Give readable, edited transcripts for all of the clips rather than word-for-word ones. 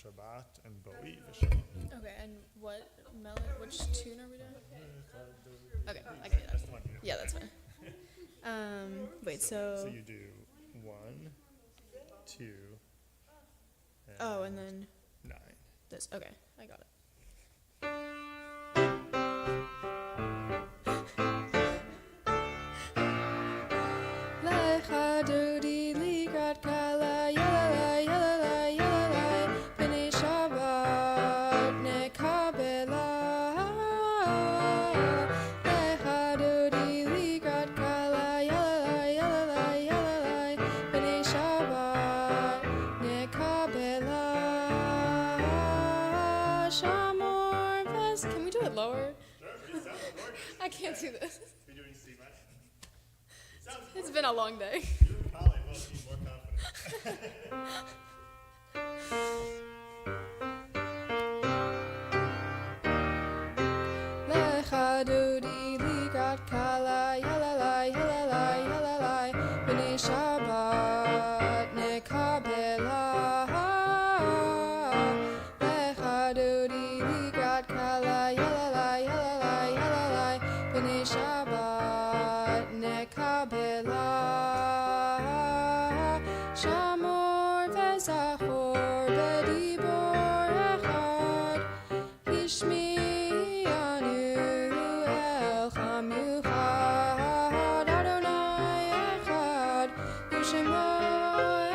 Shabbat and Boi V'Shabbat. Okay, and which tune are we doing? Okay, I can do that. That's the one you do. Yeah, that's fine. Wait, So so. you do 1, 2, Oh, and then 9. this. Okay, I got it. Lecha dodi ligrat kala yalalai yalalai yalalai b'nei Shabbat nekabela. Lecha dodi ligrat kala yalalai yalalai yalalai b'nei Shabbat nekabela. Shamor ves. Can we do it lower? I can't do this. You're doing C minor? It's been a long day. You probably will be more confident. Lecha dodi ligrat kala yalalai yalalai yalalai b'nei Shabbat nekabela. Lecha dodi ligrat kala yalalai yalalai yalalai b'nei Shabbat nekabela. Shamor vezachor bedibor echad Hishmi'anu el chamuchad Adonai echad Yishemo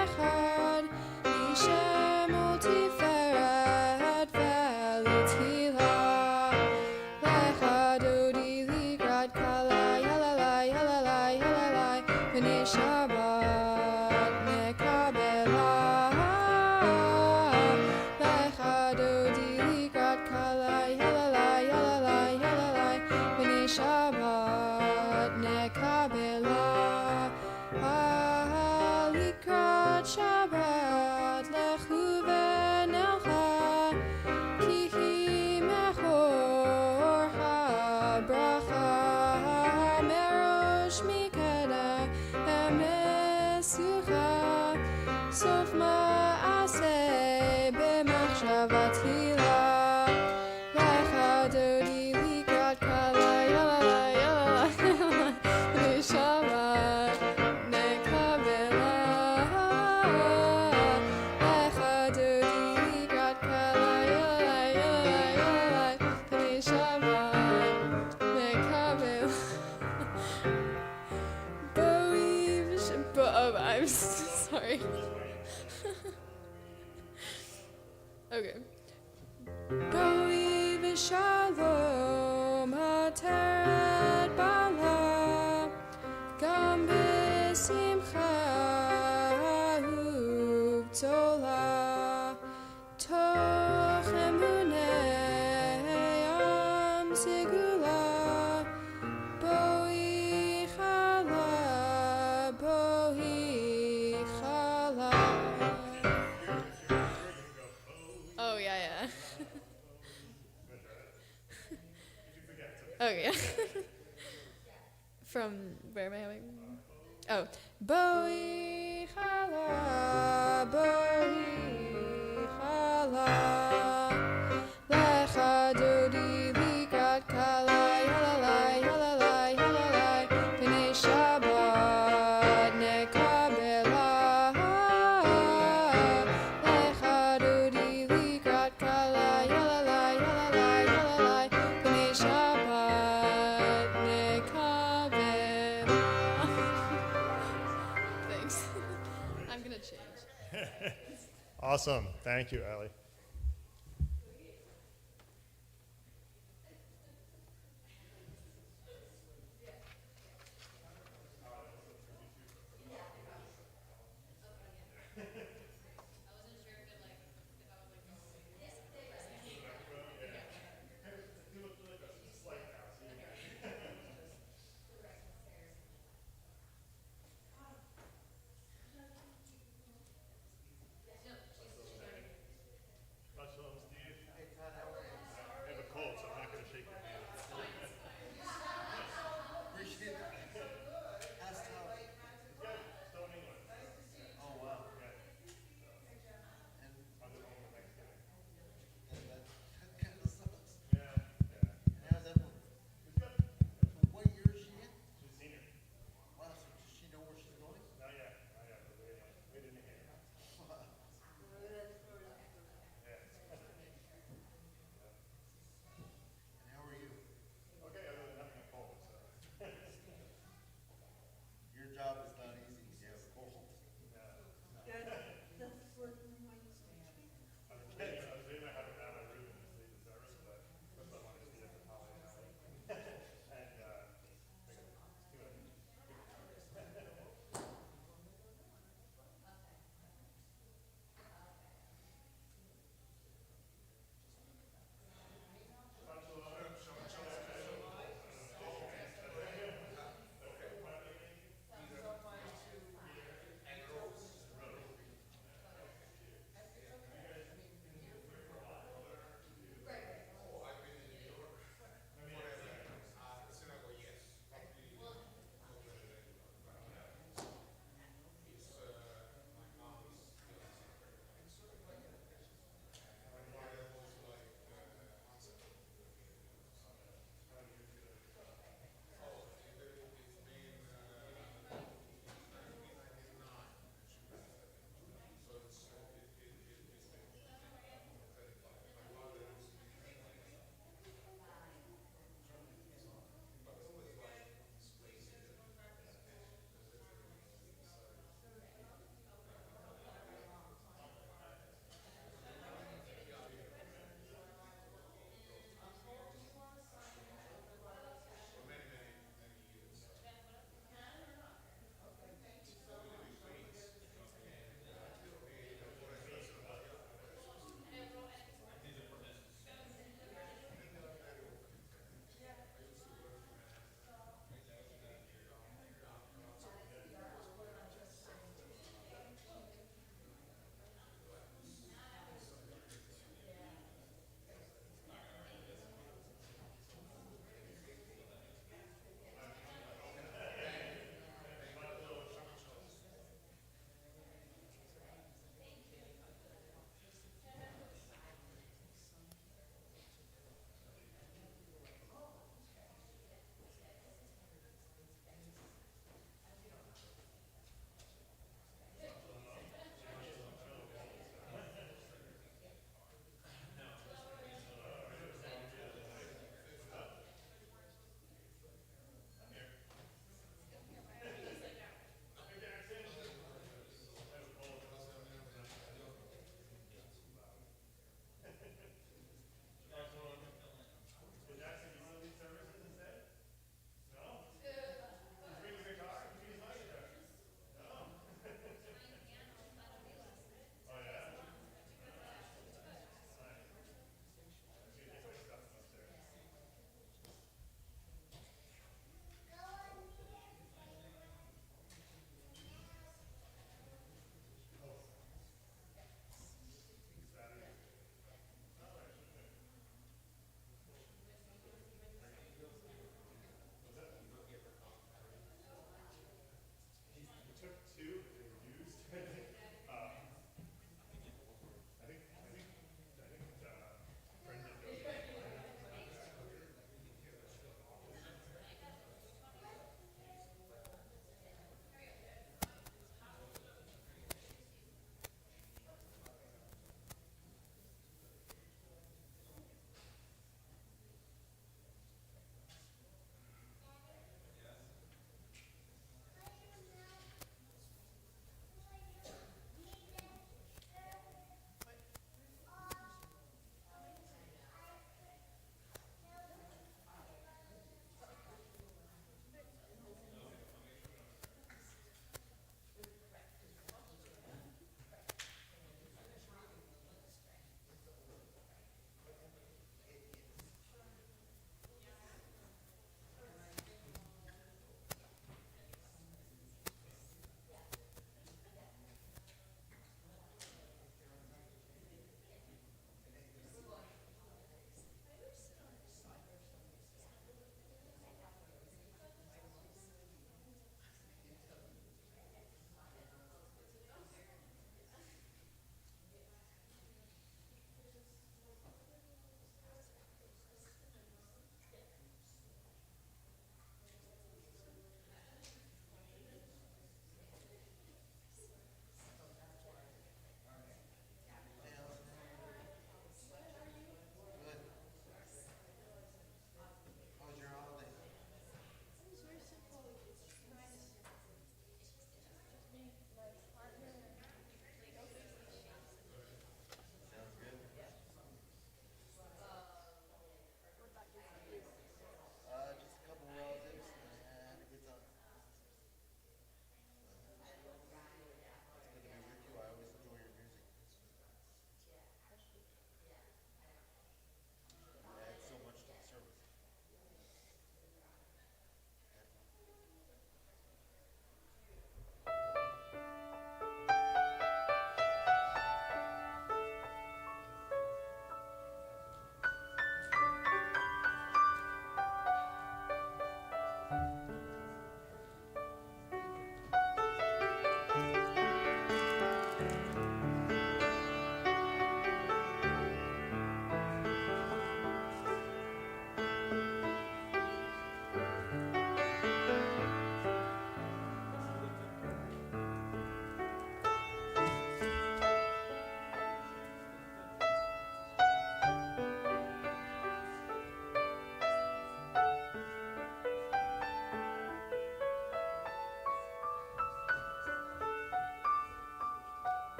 echad Yishemo tiferet ve'lethilah. Lecha dodi ligrat kala yalalai yalalai yalalai b'nei Shabbat nekabela. Lecha dodi ligrat kala yalalai yalalai yalalai b'nei Shabbat nekabela. Likrat Shabbat lechu v'nelcha ki hi mechor habracha merosh mikada emesucha sof ma'aseh b'machshavat hila. Lecha dodi ligrat kala yalalai yalalai yalalai b'nei Shabbat nekabela. Lecha dodi ligrat kala yalalai yalalai yalalai b'nei Shabbat nekabela. I'm sorry. Okay. Boi v'shalom ateret bala gam b'simcha ugdola toch emunei am segula boi chala boi chala. Oh yeah. Okay. From where am I having? Oh, boi chala lecha dodi ligrat kala yalalai yalalai yalalai b'nei Shabbat nekabela. Lecha dodi ligrat kala yalalai yalalai yalalai b'nei Shabbat nekabela. Thanks. I'm gonna change. Awesome. Thank you, Allie.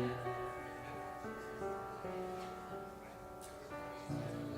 Oh, there we go.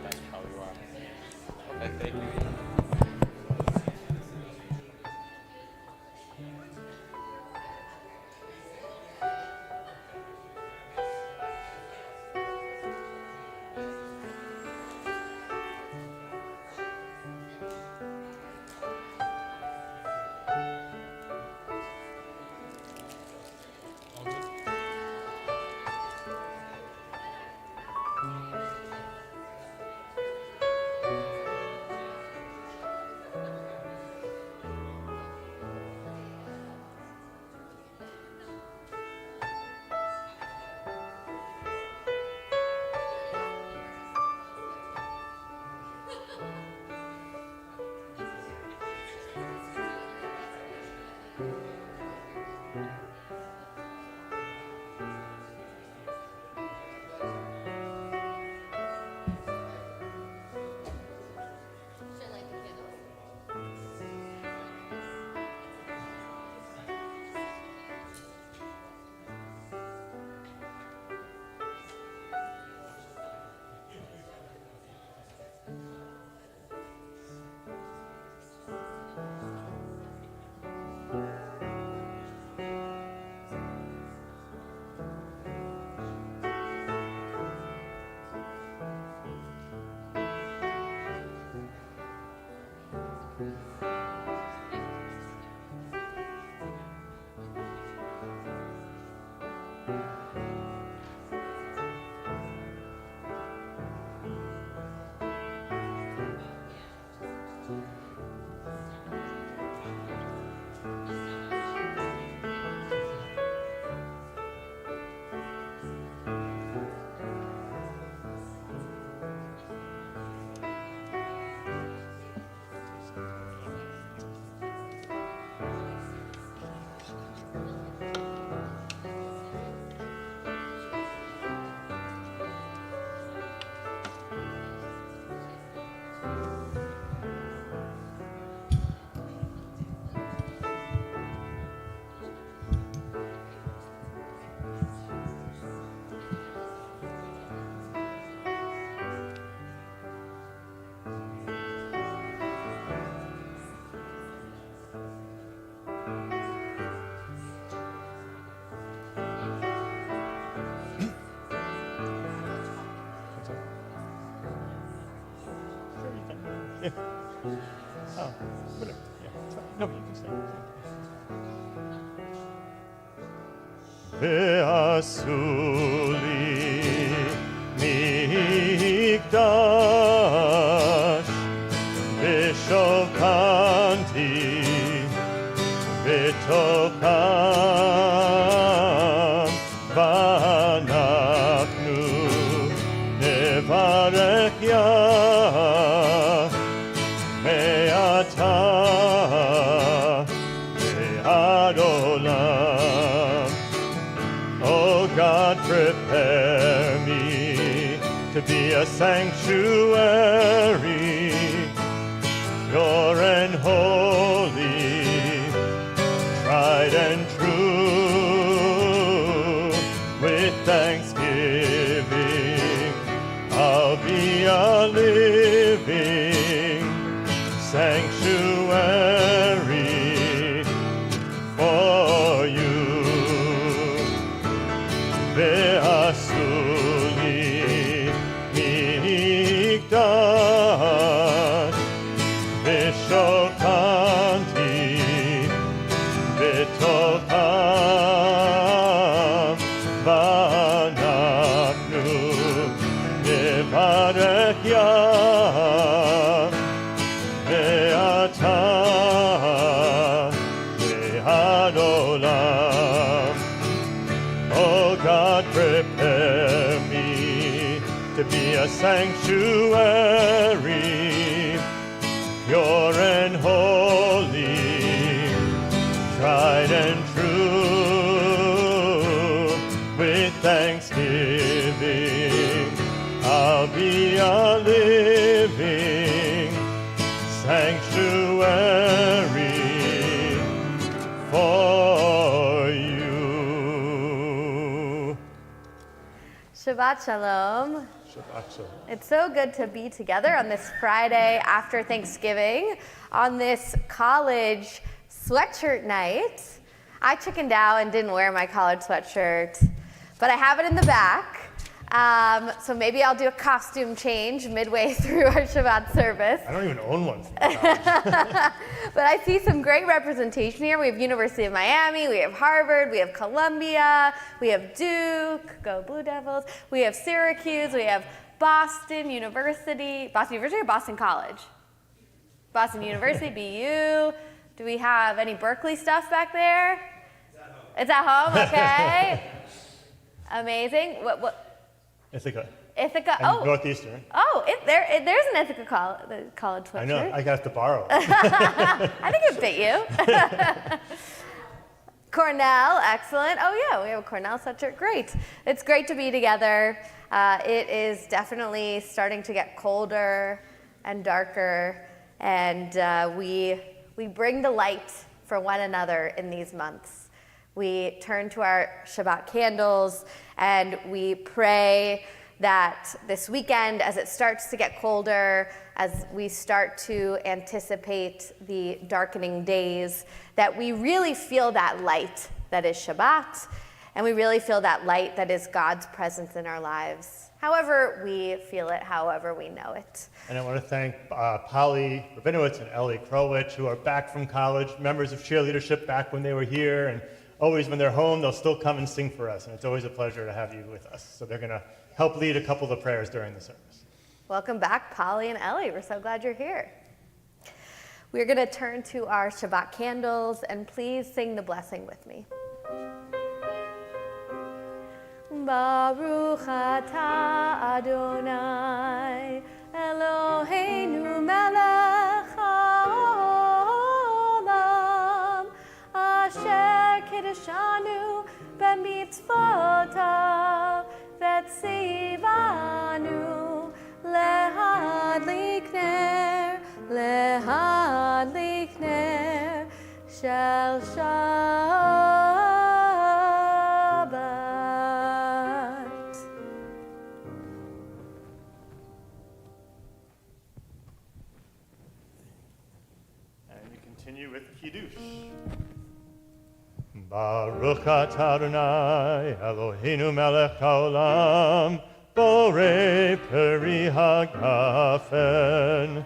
That's how you are. Okay, thank you. Yeah. Oh, whatever. Yeah. it's fine. No, you can stay. ועשו לי מקדש ושוכנתי בתוכם ואנחנו נברך יה מעתה ועד עולם. Oh God, prepare me to be a sanctuary, pure and holy, tried and true. With thanksgiving, I'll be a living sanctuary for you. Ve'asuli mikdash ve'shokanti v'tocham v'anachnu nevarech Yah ve'ata ve'adolam. Oh God, prepare me to be a sanctuary, pure and holy, tried and true. With thanksgiving, I'll be a living sanctuary for you. Shabbat Shalom. Shabbat shalom. It's so good to be together on this Friday after Thanksgiving on this college sweatshirt night. I chickened out and didn't wear my college sweatshirt, but I have it in the back. So maybe I'll do a costume change midway through our Shabbat service. I don't even own one from college. But I see some great representation here. We have University of Miami, we have Harvard, we have Columbia, we have Duke, go Blue Devils, we have Syracuse, we have Boston University or Boston College? Boston University, BU. Do we have any Berkeley stuff back there? It's at home, okay. Amazing. What? Ithaca. Ithaca, And oh. Northeastern. Oh, there's an Ithaca college sweatshirt. I know, I have to borrow it. I think it fit you. Cornell, excellent. Oh yeah, we have a Cornell sweatshirt, great. It's great to be together. It is definitely starting to get colder and darker, and we bring the light for one another in these months. We turn to our Shabbat candles and we pray that this weekend, as it starts to get colder, as we start to anticipate the darkening days, that we really feel that light that is Shabbat, and we really feel that light that is God's presence in our lives, however we feel it, however we know it. And I want to thank Polly Rabinowitz and Ellie Krowich, who are back from college, members of cheerleadership back when they were here, and always when they're home, they'll still come and sing for us, and it's always a pleasure to have you with us. So they're going to help lead a couple of the prayers during the service. Welcome back, Polly and Ellie. We're so glad you're here. We're going to turn to our Shabbat candles, and please sing the blessing with me. Baruch atah Adonai Eloheinu melech haolam asher kiddushanu b'mitzvotav v'tzivanu lehadlik ner shel Shabbat. And we continue with Kiddush. Baruch atah Adonai Eloheinu melech haolam borei peri hagafen.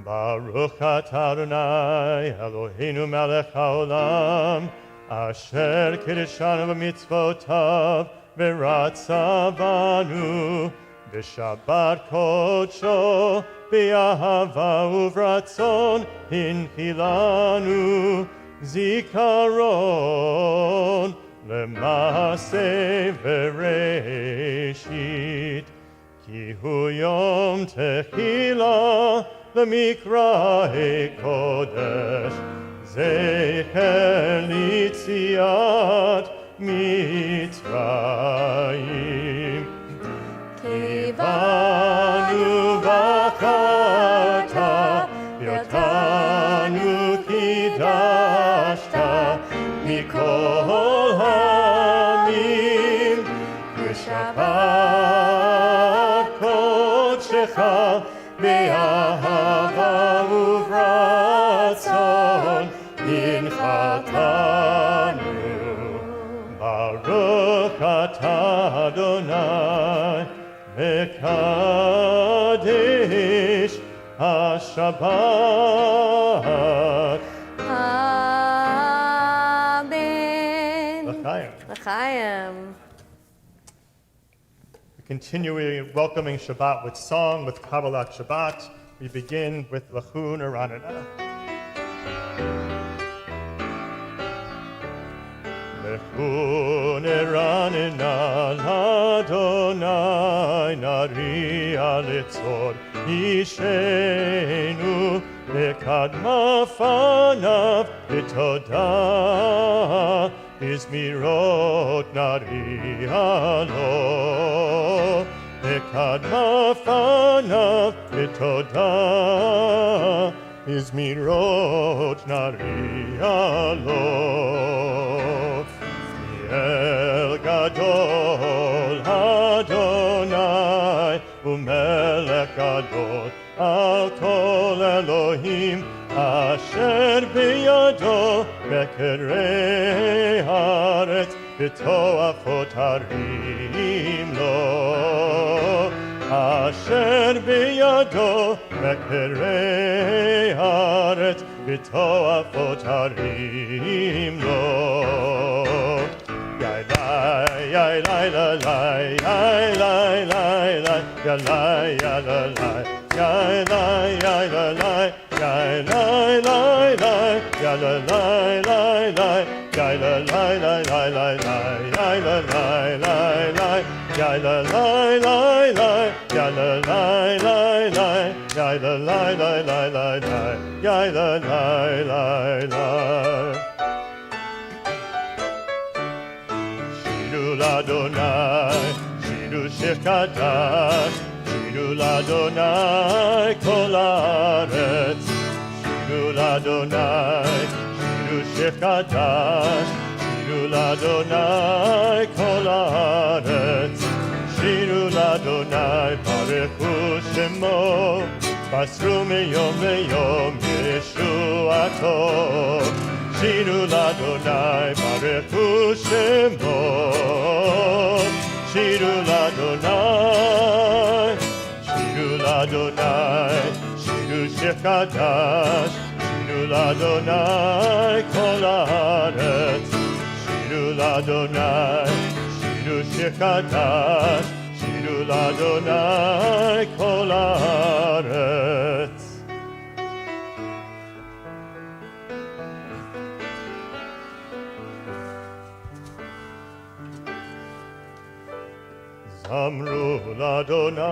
Baruch atah Adonai Eloheinu melech haolam asher kiddushanu b'mitzvotav v'ratzavanu b'shabbat kodsho b'ahava uvratzon hinchilanu zikaron lema'aseh v'reishit ki hu yom techila l'mikra'e kodesh zecher litziat mitzrayim kivanu v'chata b'yotam kol hamim v'shabbat kodshecha be'ahava uvratzon inchatanu Baruch atah Adonai mekadesh ha-Shabbat. Amen. L'chaim. L'chaim. We continue welcoming Shabbat with song, with Kabbalat Shabbat. We begin with Lachun Aranana. Lechun eranena l'Adonai nari aletzor ishenu lekadma fanav b'todah izmirot nari alo lekadma fanav b'todah izmirot nari alo El Gadol Adonai Umelech Gadol Al Kol Elohim Asher Biyado Bekerei Haaretz B'toachot Harim Lo Asher Biyado Bekerei Haaretz B'toachot Harim Lo Yai lai la lai, yai lai lai lai, ya lai ya la lai, yai lai la lai, yai lai lai lai, ya la lai lai lai, yai la lai lai lai lai lai, yai la lai lai lai, yai la lai lai lai, ya la lai lai lai, yai la lai lai lai lai lai, yai la lai lai lai. L'Adonai, Shiru Shekadash, Shiru l'Adonai kol haaretz, Shiru l'Adonai, Shiru Shekadash, Shiru l'Adonai kol haaretz, Shiru l'Adonai barechu shemo, basru meyom leyom Yeshuato. Shiru l'Adonai barechu shemo, Shiru l'Adonai, Shiru l'Adonai, Shiru Shekadash, Shiru l'Adonai kol haaretz, Shiru l'Adonai, Shiru Shekadash, Shiru l'Adonai kol haaretz. Amru l'Adonai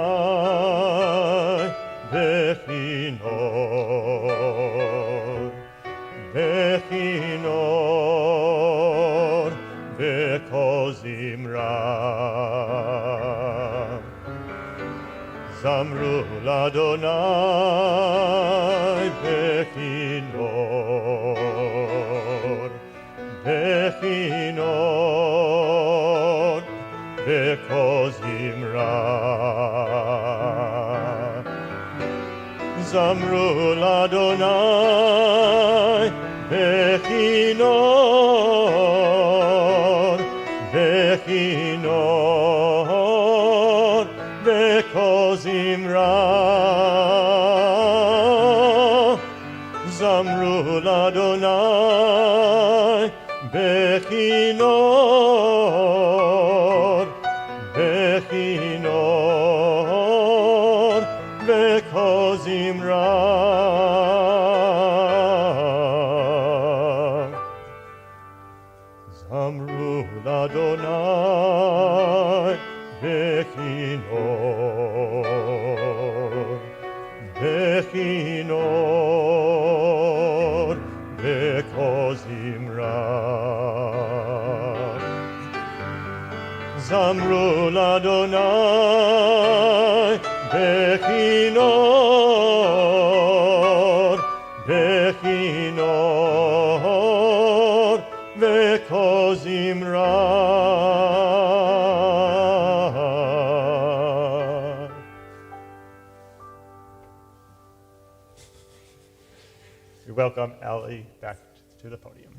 bechinor, bechinor, bekozimra. Zamru l'Adonai bechinor, bechinor, bekozimra. Zamru l'Adonai bechinor, bechinor, bekozimra. Zamru l'Adonai bechinor, bechinor, bekozimra. Zamru l'Adonai bechinor, bechinor, bekozimra. Zamru l'Adonai bechinor, bechinor, bekozimra. We welcome Ellie back to the podium.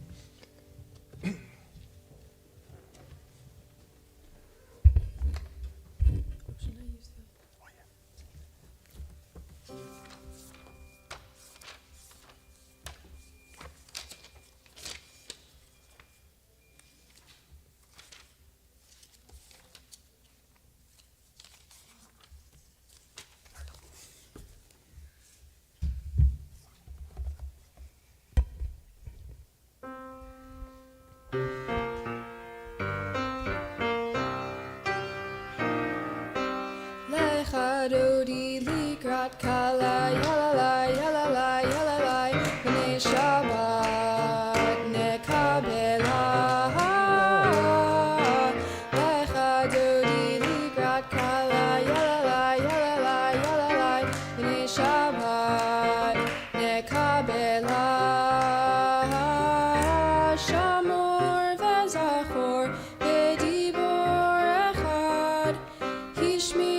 Dodi likrat kala yalalai yalalai yalalai b'nei Shabbat nekabela lecha dodi likrat kala yalalai yalalai yalalai b'nei Shabbat nekabela shamor v'zachor b'dibor echad hishmi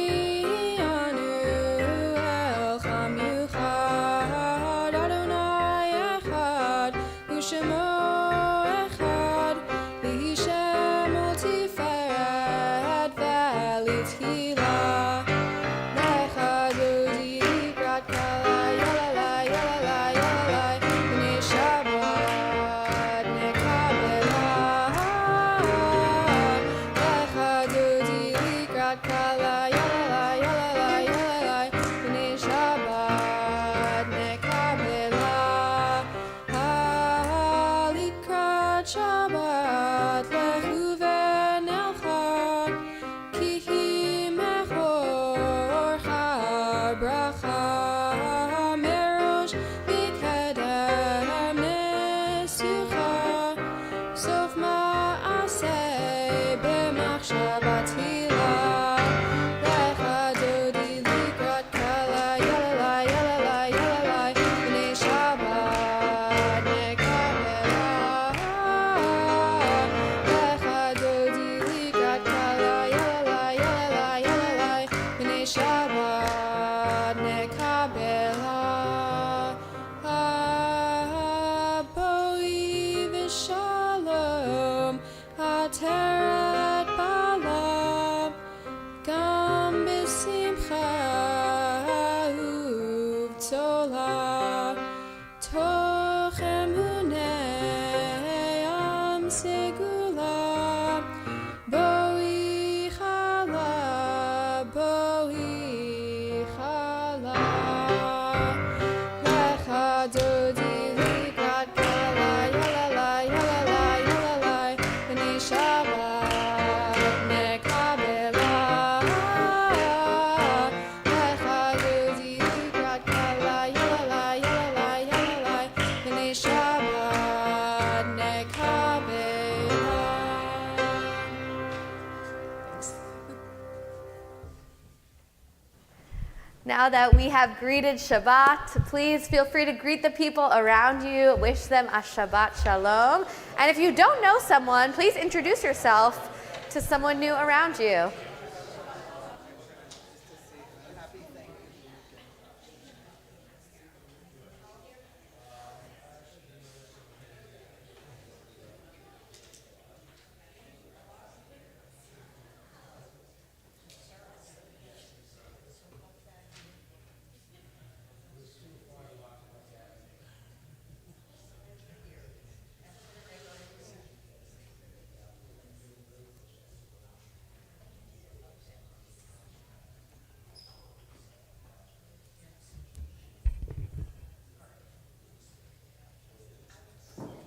Now that we have greeted Shabbat, please feel free to greet the people around you, wish them a Shabbat Shalom. And if you don't know someone, please introduce yourself to someone new around you.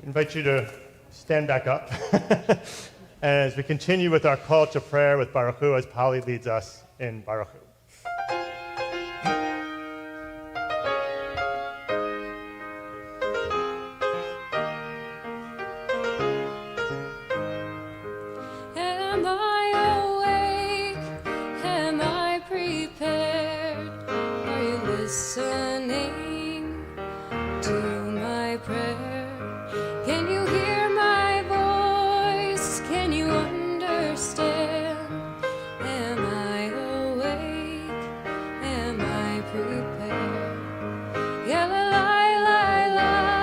I invite you to stand back up as we continue with our call to prayer with Baruch Hu as Polly leads us in Baruch Hu. Am I awake? Am I prepared? Are you listening to my prayer? Can you hear my voice? Can you understand? Am I awake? Am I prepared? Yeah, la la la la.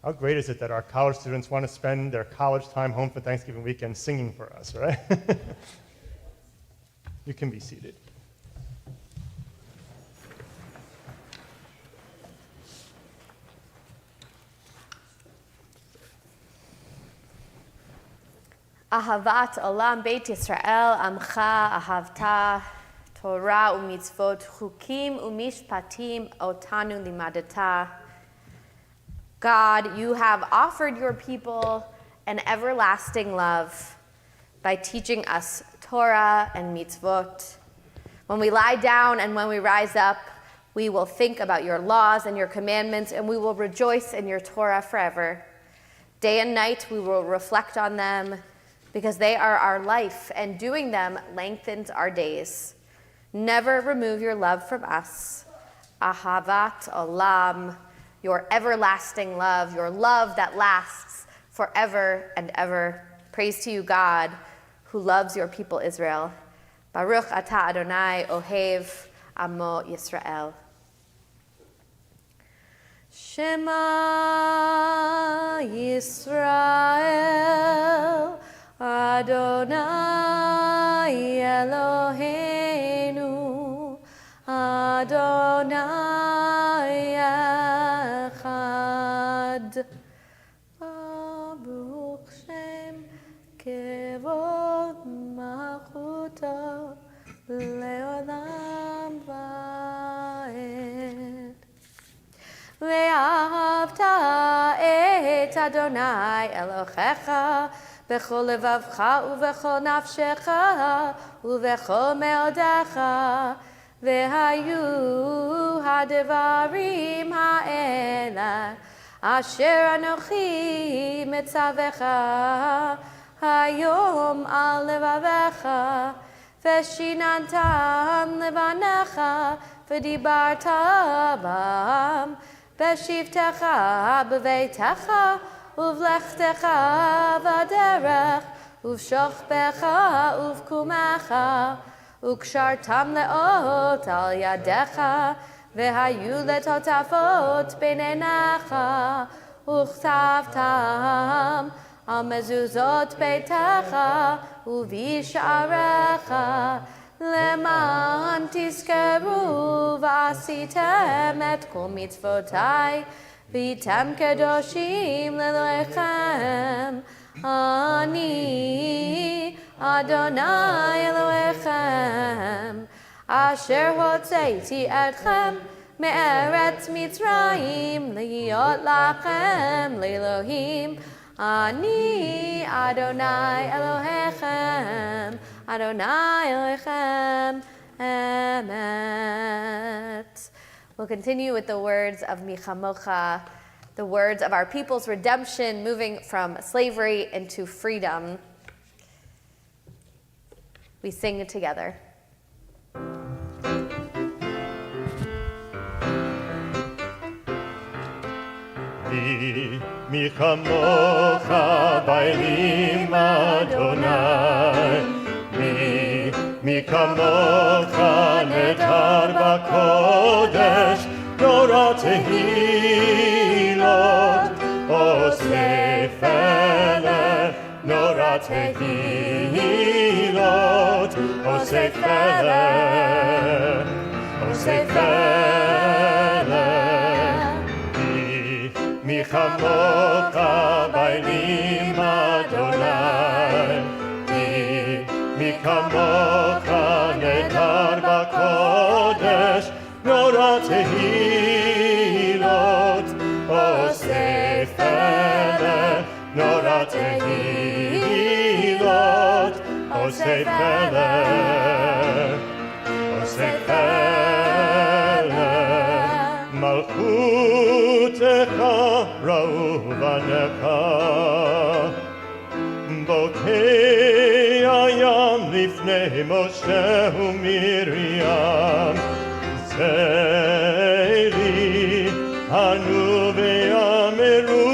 How great is it that our college students want to spend their college time home for Thanksgiving weekend singing for us, right? You can be seated. Ahavat olam Beit Yisrael amcha ahavta Torah umitzvot chukim umishpatim otanu limadata. God, you have offered your people an everlasting love by teaching us Torah and mitzvot. When we lie down and when we rise up, we will think about your laws and your commandments, and we will rejoice in your Torah forever. Day and night we will reflect on them, because they are our life, and doing them lengthens our days. Never remove your love from us. Ahavat olam, your everlasting love, your love that lasts forever and ever. Praise to you, God, who loves your people Israel. Baruch atah Adonai ohev amo Yisrael. Shema Yisrael, Adonai Eloheinu, Adonai Echad. Baruch Shem Kevod Malchuto Leolam Vaed. Ve'ahavta et Adonai Elohecha b'chol levavcha u'v'chol nafshecha u'v'chol me'odecha ve'hayu hadevarim ha'ela asher anochi metzavecha hayom al levavecha ve'shinantam levanecha ve'dibarta bam ve'shivtecha b'veitecha uvlechtecha v'derech uvshochbecha uvkumecha ukshartam leot al yadecha vehayu letotafot beinenecha uchtavtam al mezuzot beitecha uvisharecha leman tizkeru v'asitem et kol mitzvotai V'tam kadoshim leloechem, ani Adonai Elohechem, asher hotzeiti etchem me'eretz Mitzrayim liyot lachem le'Elohim, ani Adonai Elohechem, Adonai Elohechem, emet. We'll continue with the words of Michamocha, the words of our people's redemption, moving from slavery into freedom. We sing together. Michamocha bailim Adonai, mi kamocha netar b'kodesh, nora tehilot, osei feleh, nora tehilot, osei feleh, osei feleh. Mi kamocha bailim Adonai, mi kamocha netar b'kodesh, nora tehilot, osei feleh, nora tehilot, osei feleh, osei feleh. Malchutecha ra'u vanecha, bokei hayam lifnei Moshe uMiriam, zeiri hanu ve'ameru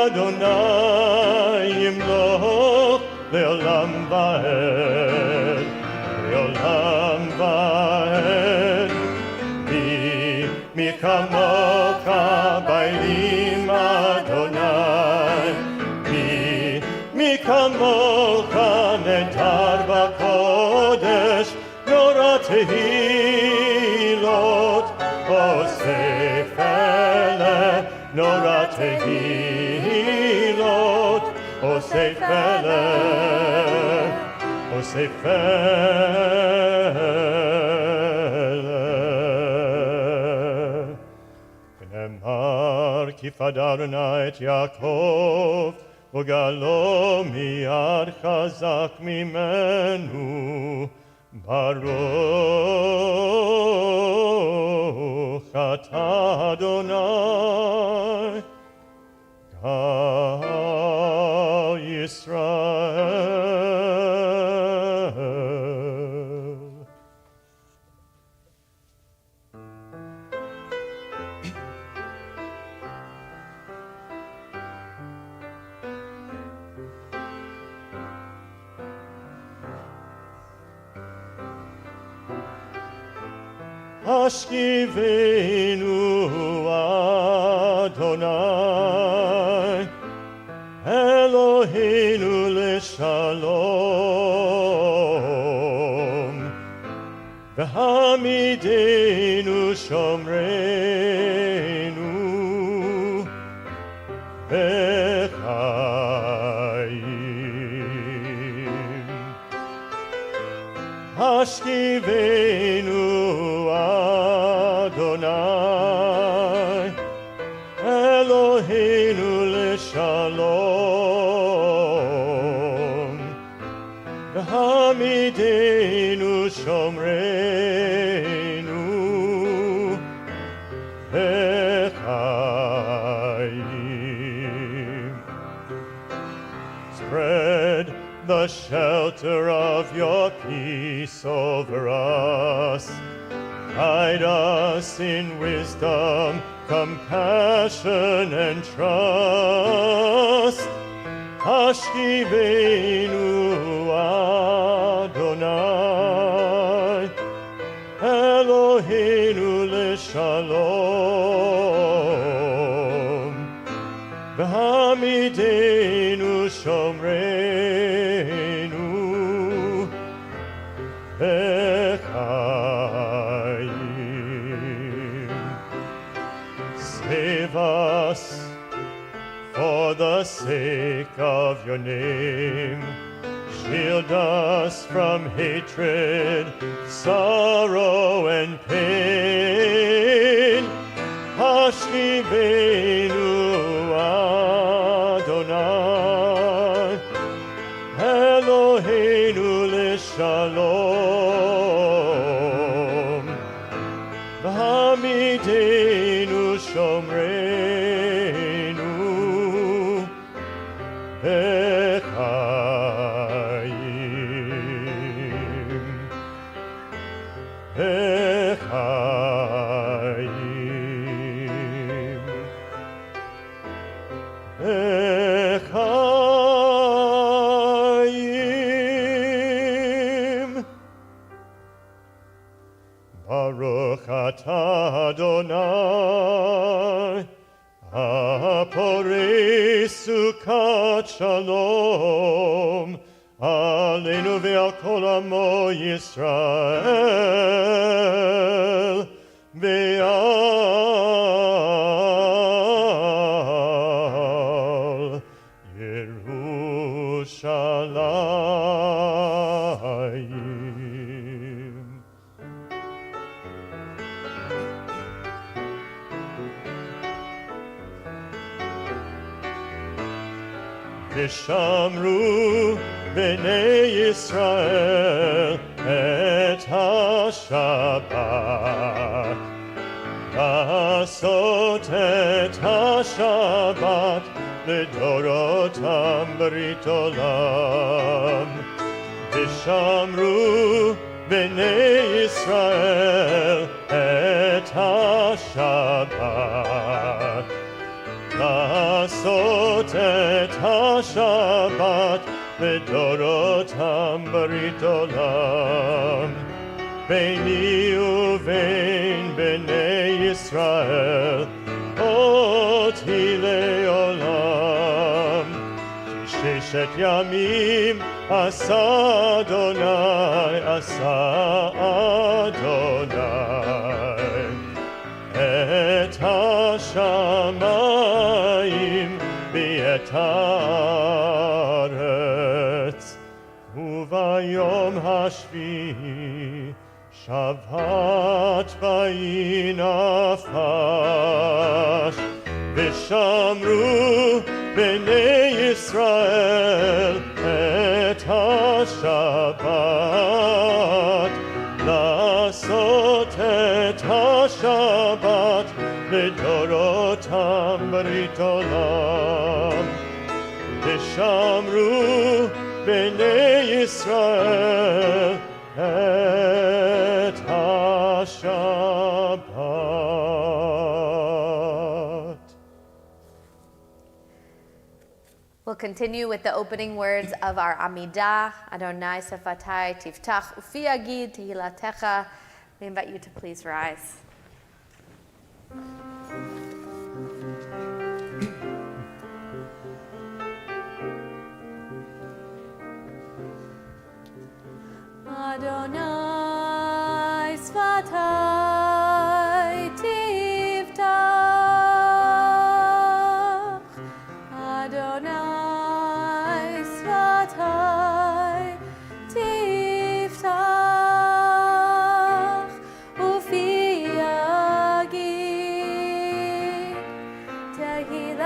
Adonai yimloch le'olam va'ed, le'olam va'ed. Mi kamocha bailim Adonai, התהילות, עושי פלא, עושי פלא. ונאמר כי פדה אדוני את יעקב, וגאלו מיד חזק ממנו. ברוך אתה אדוני, גאל ישראל. השכיבנו אדוני, אלוהינו לשלום, והעמידנו שומרנו בחיים. השכיבנו אדוני, אלוהינו לשלום, והעמידנו שומרנו בחיים. Spread the shelter of your peace over us. Guide us in wisdom, compassion, and trust. Hashkivenu Adonai, Eloheinu leshalom, v'hamidenu shomreinu b'chaim. Save us for the sake of your name. Shield us from hatred, sorrow, and pain. Hashkivenu Adonai, Eloheinu leshalom, v'hamidenu shomreinu b'chaim, b'chaim, b'chaim. Baruch atah Adonai, Aporei Sukkot Shalom, Aleinu ve'al kol amo Yisrael, ve'al Yerushalayim. Vishamru b'nei Yisrael et ha-Shabbat, לעשות את השבת לדורותם ברית עולם. ושמרו בני ישראל את השבת, לעשות את השבת לדורותם ברית עולם. ביני ובין בני ישראל אותי לעולם. כי ששת ימים עשה אדוני, עשה אדוני את השמיים הארץ, וביום השביעי שבת ויהי נפש, ושמרו בני ישראל את השבת, לעשות את השבת לדורותם ברית עולם. ושמרו בני ישראל את השבת. We'll continue with the opening words of our Amidah. Adonai Sefatai Tiftach Ufi Agid Tehilatecha. We invite you to please rise. Adonai Sfatai Tiftach. Adonai Sfatai Tiftach. Ufi Agid Tehilatecha.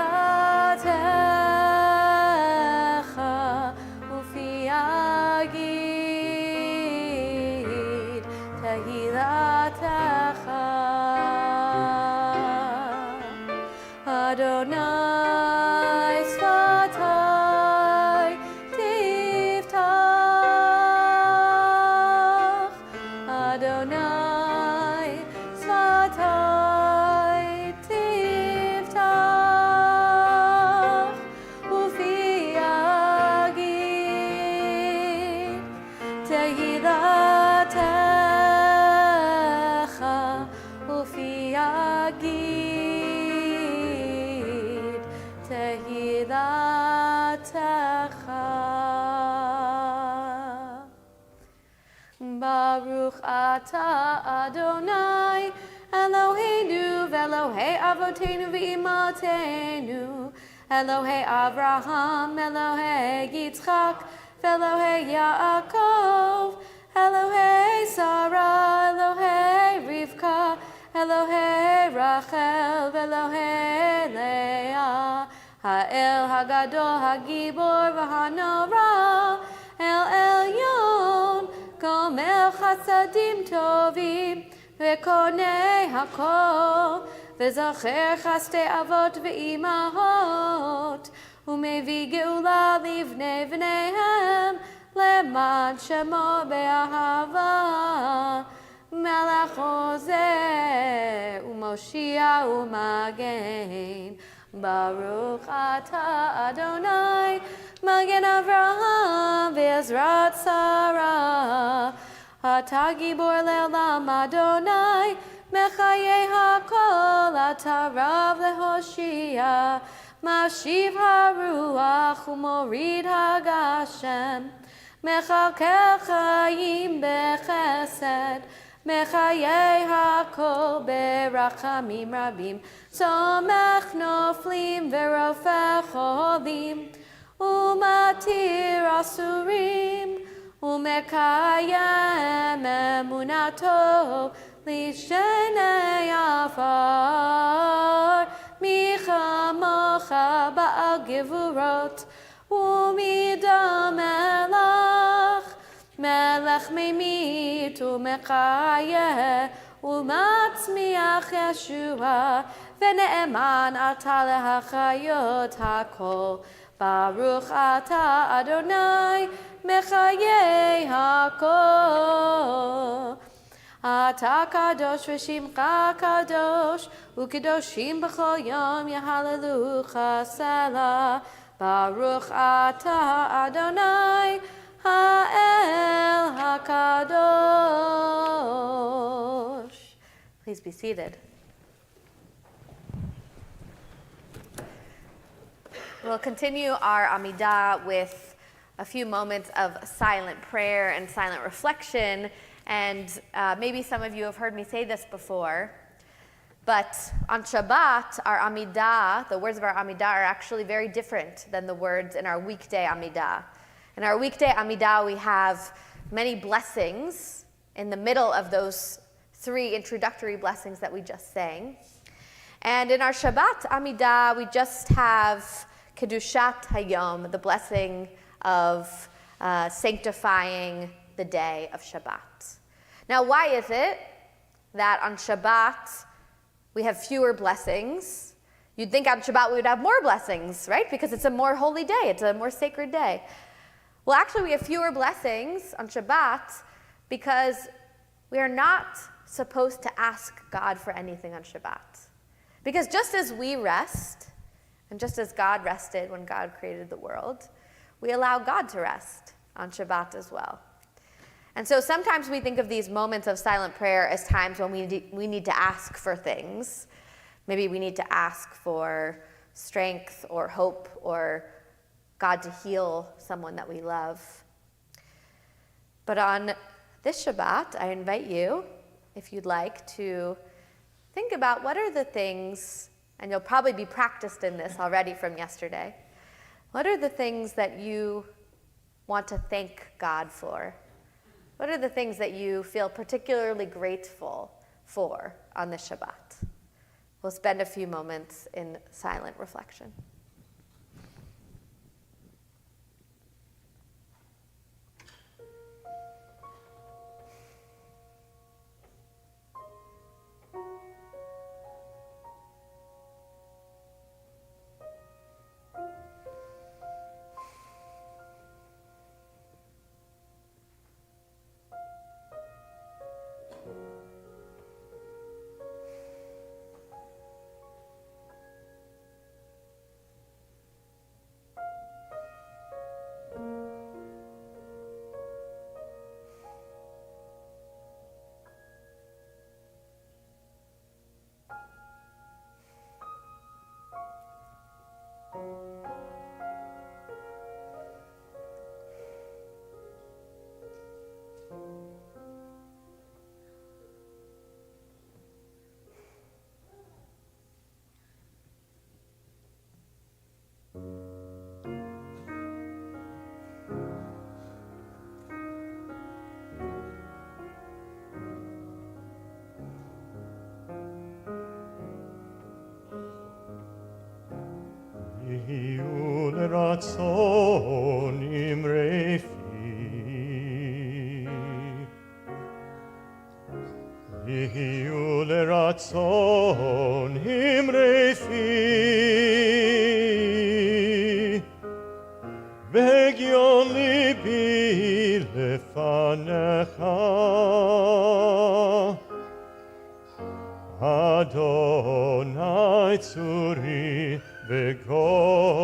Ufi Agid Tehilatecha. Adonai Sfatai Tiftach. Adonai Sfatai Tiftach. Ufi Agid Tehilatecha. Ufi Agid Tehilatecha. Baruch atah Adonai Eloheinu v'Elohei Avotenu v'imatenu, Elohei Avraham, Elohei Yitzchak, v'Elohei Yaakov, Elohei Sarah, Elohei Rivka, Elohei Rachel, v'Elohei Leah, Ha'el Hagadol Hagibor v'Hanora, El Elyon, Gomel Chasadim Tovim, V'Konei Hakol, V'Zacher Chaste Avot V'Imahot, U'Mevi Geula Livnei V'neihem, Leman Shemo Be'ahava, Melech Ozeh, U'Moshia U'Magen, Baruch atah Adonai, Magen Avraham Ve'ezrat Sarah, Atah Gibor Le'olam Adonai, Mechayei HaKol, Atah Rav Lehoshia, Mashiv HaRuach U'Morid HaGashem, Mechalkel Chayim Bechesed, Mechayei HaKol Berachamim Rabim, Somech Noflim Verofeh Cholim, Umatir Asurim, Umekayem Emunato, Lishenei Afar, Michamocha Ba'al Gevurot, Umidam Melach, Melech Memit Umekayeh, Umatzmiach Yeshua, V'ne'eman atah lehachayot hakol, Baruch atah Adonai, Mechayei hakol. Atah kadosh v'shimcha kadosh, u'kedoshim b'chol yom yahalelucha selah. Baruch atah Adonai, ha'el hakadosh. Please be seated. We'll continue our Amidah with a few moments of silent prayer and silent reflection. And maybe some of you have heard me say this before, But on Shabbat, our Amidah, the words of our Amidah are actually very different than the words in our weekday Amidah. In our weekday Amidah, we have many blessings in the middle of those 3 introductory blessings that we just sang. And in our Shabbat Amidah, we just have Kedushat Hayom, the blessing of sanctifying the day of Shabbat. Now, why is it that on Shabbat we have fewer blessings? You'd think on Shabbat we would have more blessings, right? Because it's a more holy day, it's a more sacred day. Well, actually, we have fewer blessings on Shabbat because we are not supposed to ask God for anything on Shabbat. Because just as we rest, and just as God rested when God created the world, we allow God to rest on Shabbat as well. And so sometimes we think of these moments of silent prayer as times when we need to ask for things. Maybe we need to ask for strength or hope or God to heal someone that we love. But on this Shabbat, I invite you, if you'd like, to think about what are the things, and you'll probably be practiced in this already from yesterday, what are the things that you want to thank God for? What are the things that you feel particularly grateful for on this Shabbat? We'll spend a few moments in silent reflection. יהיו לרצון אמרי פי, יהיו לרצון אמרי פי, והגיון ליבי לפניך, אדוני צורי וגואלי.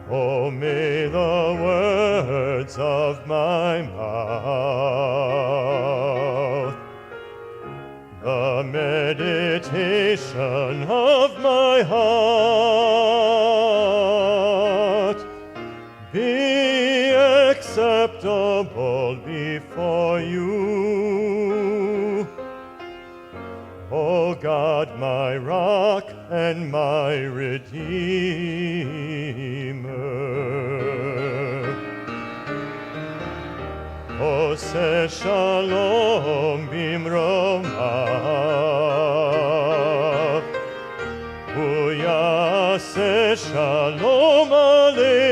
Oh, may the words of my mouth, the meditation of my heart be acceptable before you, O God, my rock and my redeemer. Ose shalom bimromav, uyase shalom aleinu,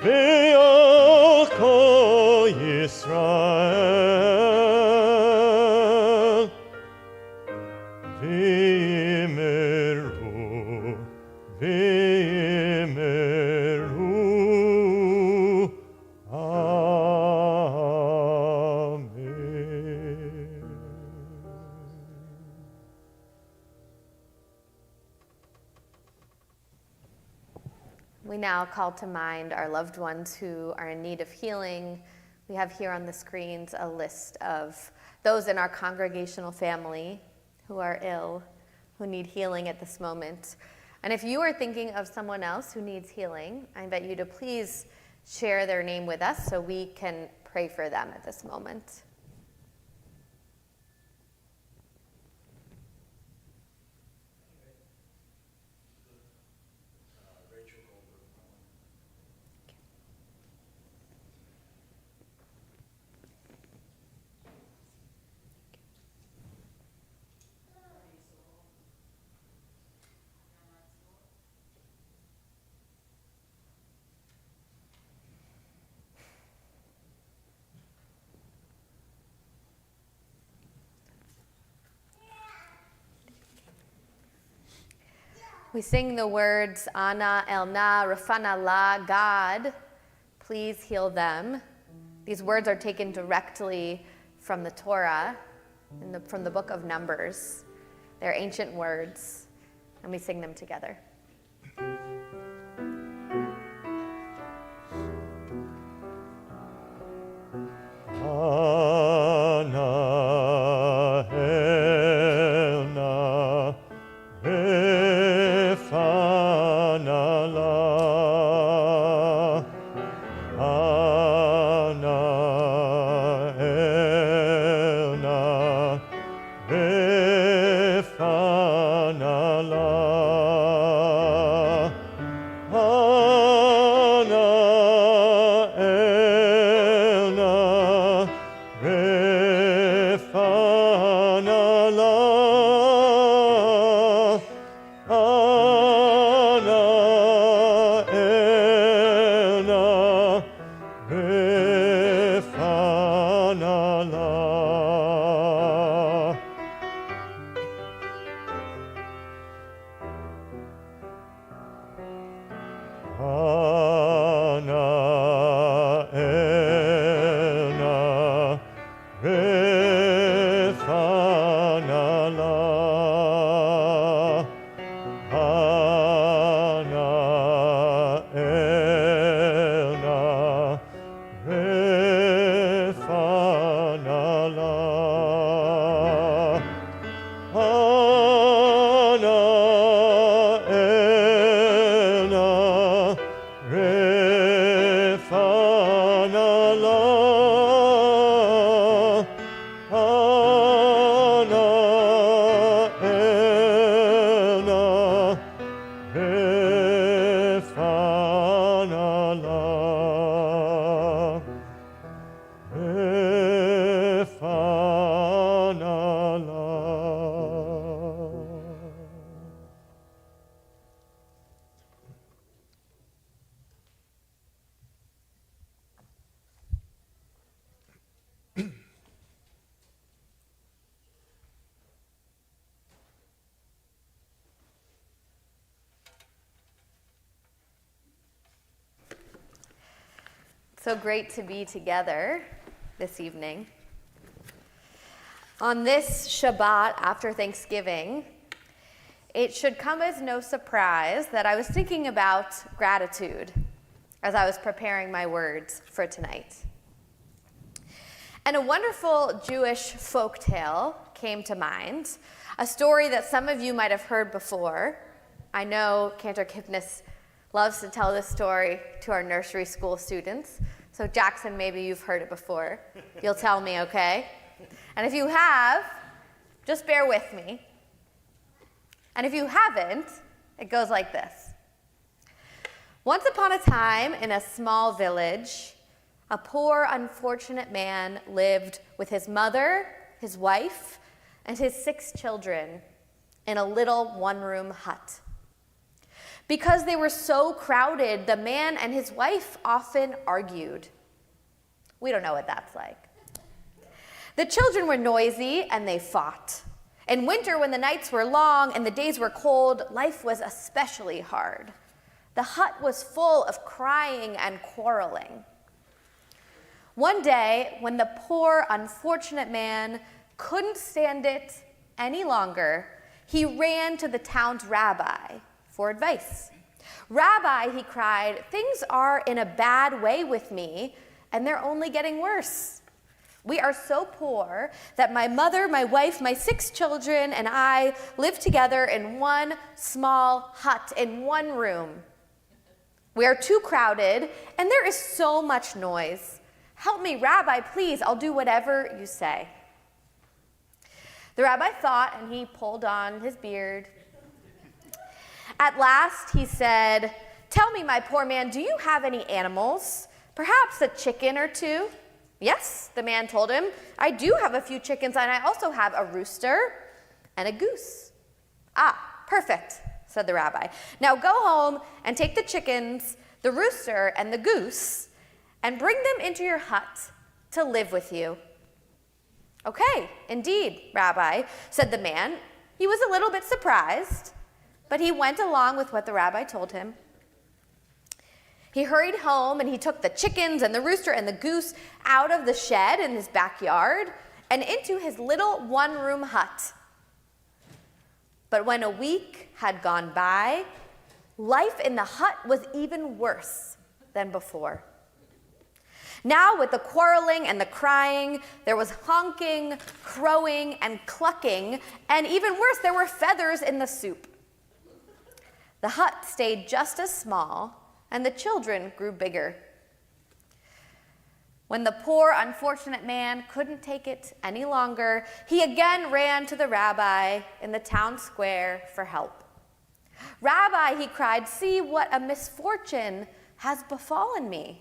ve'al kol Yisrael, v'yimeru, v'yimeru. We now call to mind our loved ones who are in need of healing. We have here on the screens a list of those in our congregational family who are ill, who need healing at this moment. And if you are thinking of someone else who needs healing, I invite you to please share their name with us so we can pray for them at this moment. We sing the words, Ana Elna Rafana La, God, please heal them. These words are taken directly from the Torah, from the book of Numbers. They're ancient words, and we sing them together. So great to be together this evening. On this Shabbat after Thanksgiving, it should come as no surprise that I was thinking about gratitude as I was preparing my words for tonight. And a wonderful Jewish folktale came to mind, a story that some of you might have heard before. I know Cantor Kipnis loves to tell this story to our nursery school students. So Jackson, maybe you've heard it before. You'll tell me, okay? And if you have, just bear with me. And if you haven't, it goes like this. Once upon a time, in a small village, a poor, unfortunate man lived with his mother, his wife, and his 6 children in a little one-room hut. Because they were so crowded, the man and his wife often argued. We don't know what that's like. The children were noisy and they fought. In winter, when the nights were long and the days were cold, life was especially hard. The hut was full of crying and quarreling. One day, when the poor, unfortunate man couldn't stand it any longer, he ran to the town's rabbi for advice. Rabbi, he cried, things are in a bad way with me, and they're only getting worse. We are so poor that my mother, my wife, my 6 children, and I live together in one small hut, in one room. We are too crowded, and there is so much noise. Help me, Rabbi, please. I'll do whatever you say. The rabbi thought, and he pulled on his beard. At last, he said, "Tell me, my poor man, do you have any animals? Perhaps a chicken or two?" "Yes," the man told him, "I do have a few chickens, and I also have a rooster and a goose." "Ah, perfect," said the rabbi. "Now go home and take the chickens, the rooster, and the goose, and bring them into your hut to live with you." "Okay, indeed, Rabbi," said the man. He was a little bit surprised, but he went along with what the rabbi told him. He hurried home and he took the chickens and the rooster and the goose out of the shed in his backyard and into his little one-room hut. But when a week had gone by, life in the hut was even worse than before. Now, with the quarreling and the crying, there was honking, crowing, and clucking, and even worse, there were feathers in the soup. The hut stayed just as small, and the children grew bigger. When the poor, unfortunate man couldn't take it any longer, he again ran to the rabbi in the town square for help. "Rabbi," he cried, "see what a misfortune has befallen me.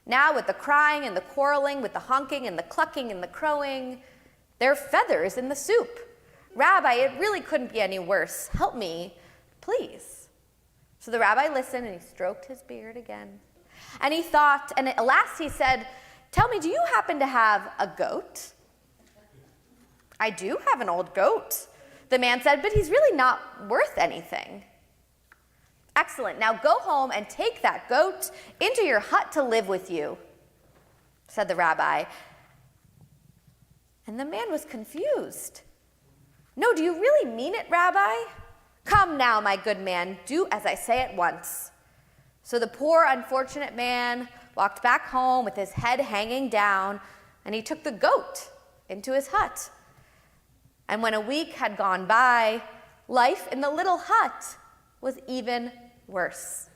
Now with the crying and the quarreling, with the honking and the clucking and the crowing, there are feathers in the soup. Rabbi, it really couldn't be any worse. Help me, please." So the rabbi listened and he stroked his beard again. And he thought, and at last he said, "Tell me, do you happen to have a goat?" "I do have an old goat," the man said, "but he's really not worth anything." "Excellent. Now go home and take that goat into your hut to live with you," said the rabbi. And the man was confused. "No, do you really mean it, Rabbi? Come now, my good man, do as I say at once." So the poor, unfortunate man walked back home with his head hanging down, and he took the goat into his hut. And when a week had gone by, life in the little hut was even worse.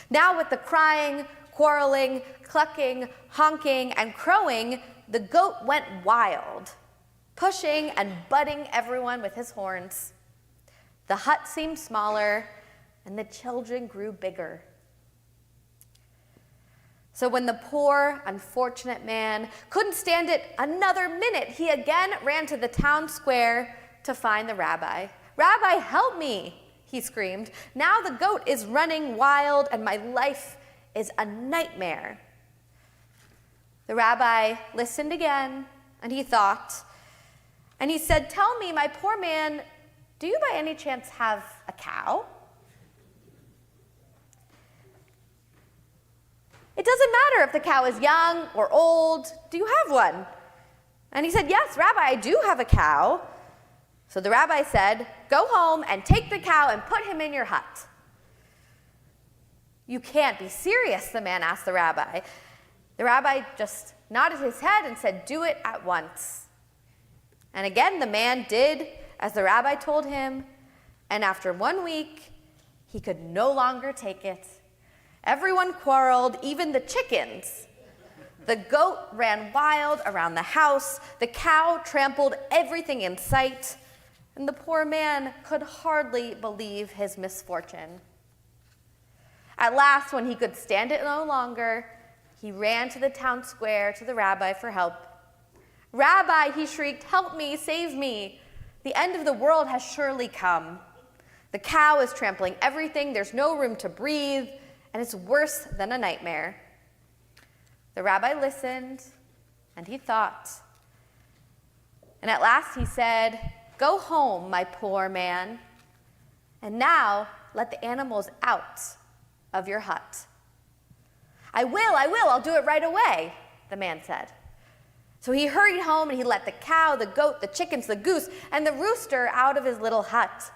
Now with the crying, quarreling, clucking, honking, and crowing, the goat went wild, pushing and butting everyone with his horns. The hut seemed smaller, and the children grew bigger. So when the poor, unfortunate man couldn't stand it another minute, he again ran to the town square to find the rabbi. "Rabbi, help me," he screamed. "Now the goat is running wild, and my life is a nightmare." The rabbi listened again, and he thought, and he said, "Tell me, my poor man, do you by any chance have a cow?" "It doesn't matter if the cow is young or old. Do you have one?" And he said, "Yes, Rabbi, I do have a cow." So the rabbi said, "Go home and take the cow and put him in your hut." "You can't be serious," the man asked the rabbi. The rabbi just nodded his head and said, "Do it at once." And again the man did as the rabbi told him, and after 1 week, he could no longer take it. Everyone quarreled, even the chickens. The goat ran wild around the house, the cow trampled everything in sight, and the poor man could hardly believe his misfortune. At last, when he could stand it no longer, he ran to the town square to the rabbi for help. "Rabbi," he shrieked, "help me, save me. The end of the world has surely come. The cow is trampling everything, there's no room to breathe, and it's worse than a nightmare." The rabbi listened, and he thought. And at last he said, "Go home, my poor man, and now let the animals out of your hut." I will, I'll do it right away," the man said. So he hurried home and he let the cow, the goat, the chickens, the goose, and the rooster out of his little hut.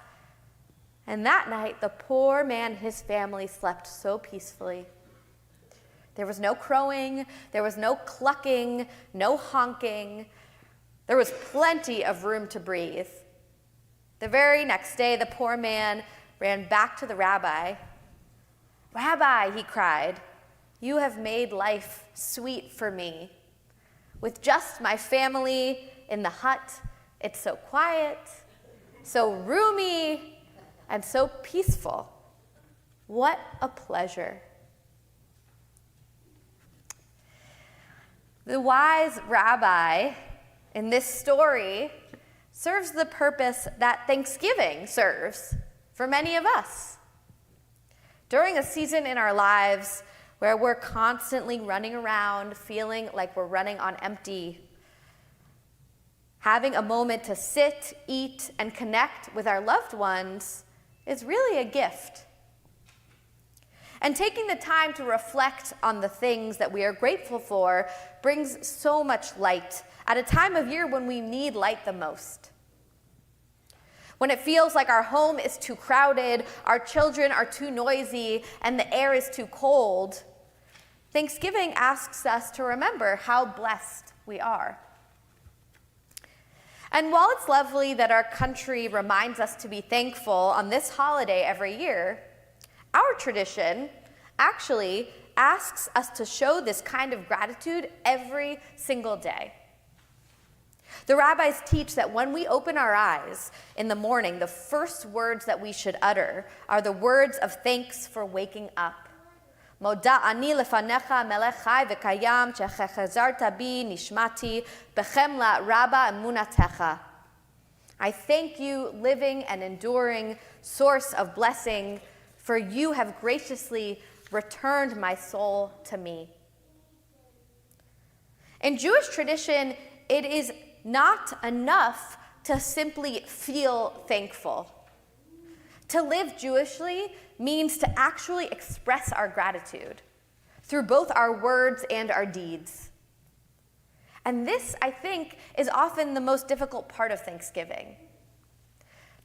And that night, the poor man and his family slept so peacefully. There was no crowing, there was no clucking, no honking. There was plenty of room to breathe. The very next day, the poor man ran back to the rabbi, "Rabbi," he cried, "you have made life sweet for me. With just my family in the hut, it's so quiet, so roomy, and so peaceful. What a pleasure." The wise rabbi in this story serves the purpose that Thanksgiving serves for many of us. During a season in our lives where we're constantly running around feeling like we're running on empty, having a moment to sit, eat, and connect with our loved ones is really a gift. And taking the time to reflect on the things that we are grateful for brings so much light at a time of year when we need light the most. When it feels like our home is too crowded, our children are too noisy, and the air is too cold, Thanksgiving asks us to remember how blessed we are. And while it's lovely that our country reminds us to be thankful on this holiday every year, our tradition actually asks us to show this kind of gratitude every single day. The rabbis teach that when we open our eyes in the morning, the first words that we should utter are the words of thanks for waking up. Moda ani lefanecha melech chai v'kayam shechazarta bi nishmati bechem la rabba emunatecha. I thank you, living and enduring source of blessing, for you have graciously returned my soul to me. In Jewish tradition, it is not enough to simply feel thankful. To live Jewishly means to actually express our gratitude through both our words and our deeds. And this, I think, is often the most difficult part of Thanksgiving.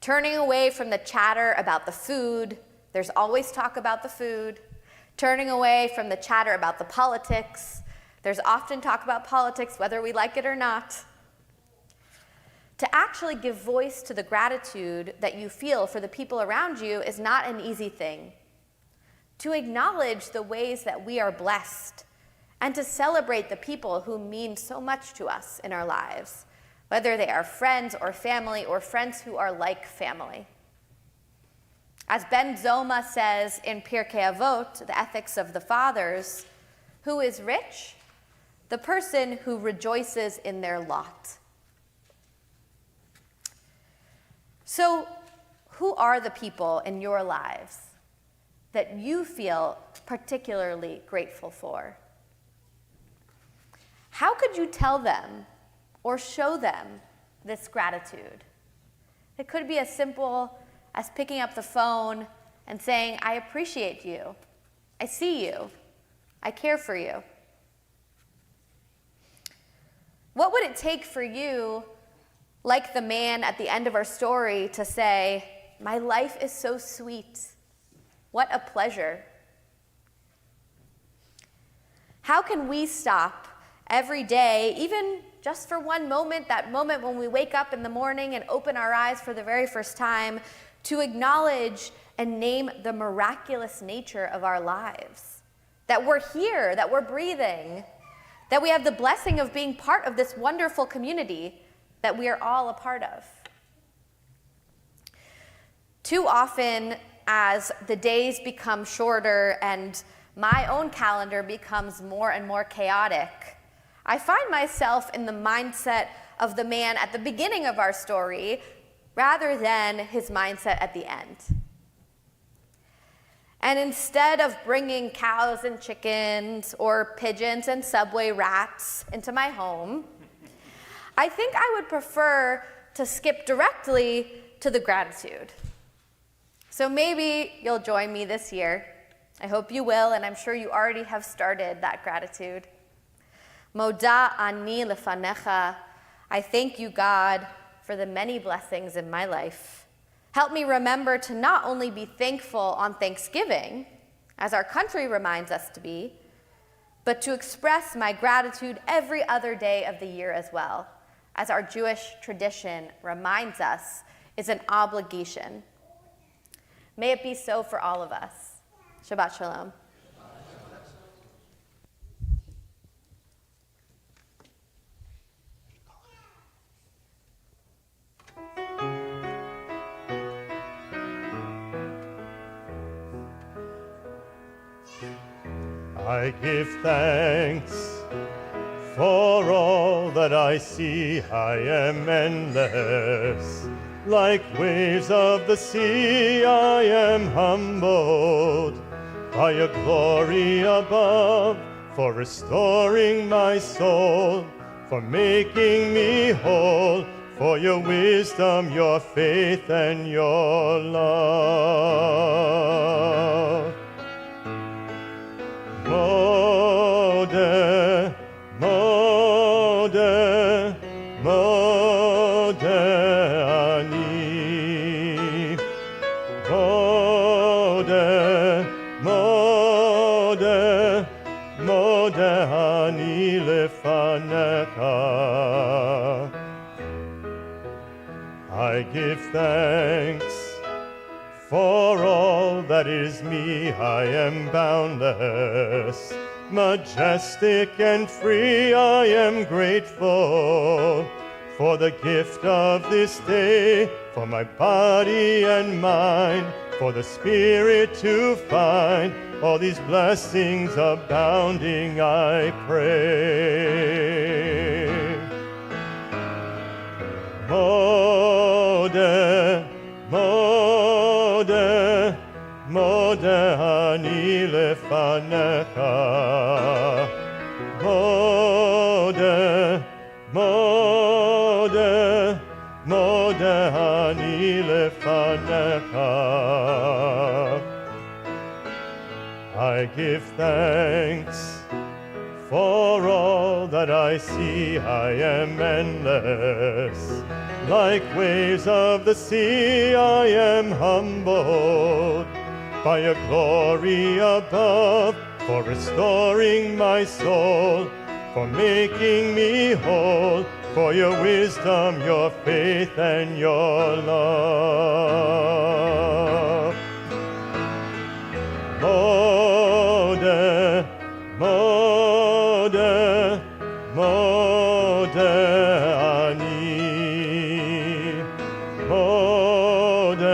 Turning away from the chatter about the food, there's always talk about the food. Turning away from the chatter about the politics, there's often talk about politics, whether we like it or not. To actually give voice to the gratitude that you feel for the people around you is not an easy thing. To acknowledge the ways that we are blessed and to celebrate the people who mean so much to us in our lives, whether they are friends or family or friends who are like family. As Ben Zoma says in Pirkei Avot, the Ethics of the Fathers, who is rich? The person who rejoices in their lot. So, who are the people in your lives that you feel particularly grateful for? How could you tell them or show them this gratitude? It could be as simple as picking up the phone and saying, "I appreciate you. I see you. I care for you." What would it take for you, like the man at the end of our story, to say, "My life is so sweet. What a pleasure"? How can we stop every day, even just for one moment, that moment when we wake up in the morning and open our eyes for the very first time, to acknowledge and name the miraculous nature of our lives? That we're here, that we're breathing, that we have the blessing of being part of this wonderful community that we are all a part of. Too often, as the days become shorter and my own calendar becomes more and more chaotic, I find myself in the mindset of the man at the beginning of our story rather than his mindset at the end. And instead of bringing cows and chickens or pigeons and subway rats into my home, I think I would prefer to skip directly to the gratitude. So maybe you'll join me this year. I hope you will, and I'm sure you already have started that gratitude. Moda ani lefanecha. I thank you, God, for the many blessings in my life. Help me remember to not only be thankful on Thanksgiving, as our country reminds us to be, but to express my gratitude every other day of the year as well, as our Jewish tradition reminds us is an obligation. May it be so for all of us. Shabbat Shalom. I give thanks for all that I see. I am endless. Like waves of the sea, I am humbled by your glory above, for restoring my soul, for making me whole, for your wisdom, your faith, and your love. Mode, mode, mode ani. Mode, mode, mode ani lefanecha. I give thanks for all that is me. I am boundless, majestic and free. I am grateful for the gift of this day, for my body and mind, for the Spirit to find all these blessings abounding, I pray. Mode, mode, mode ani lefanecha. Mode, mode, mode ani lefanecha. I give thanks for all that I see. I am endless. Like waves of the sea, I am humbled by your glory above, for restoring my soul, for making me whole, for your wisdom, your faith, and your love. Mode, mode, mode ani. Mode,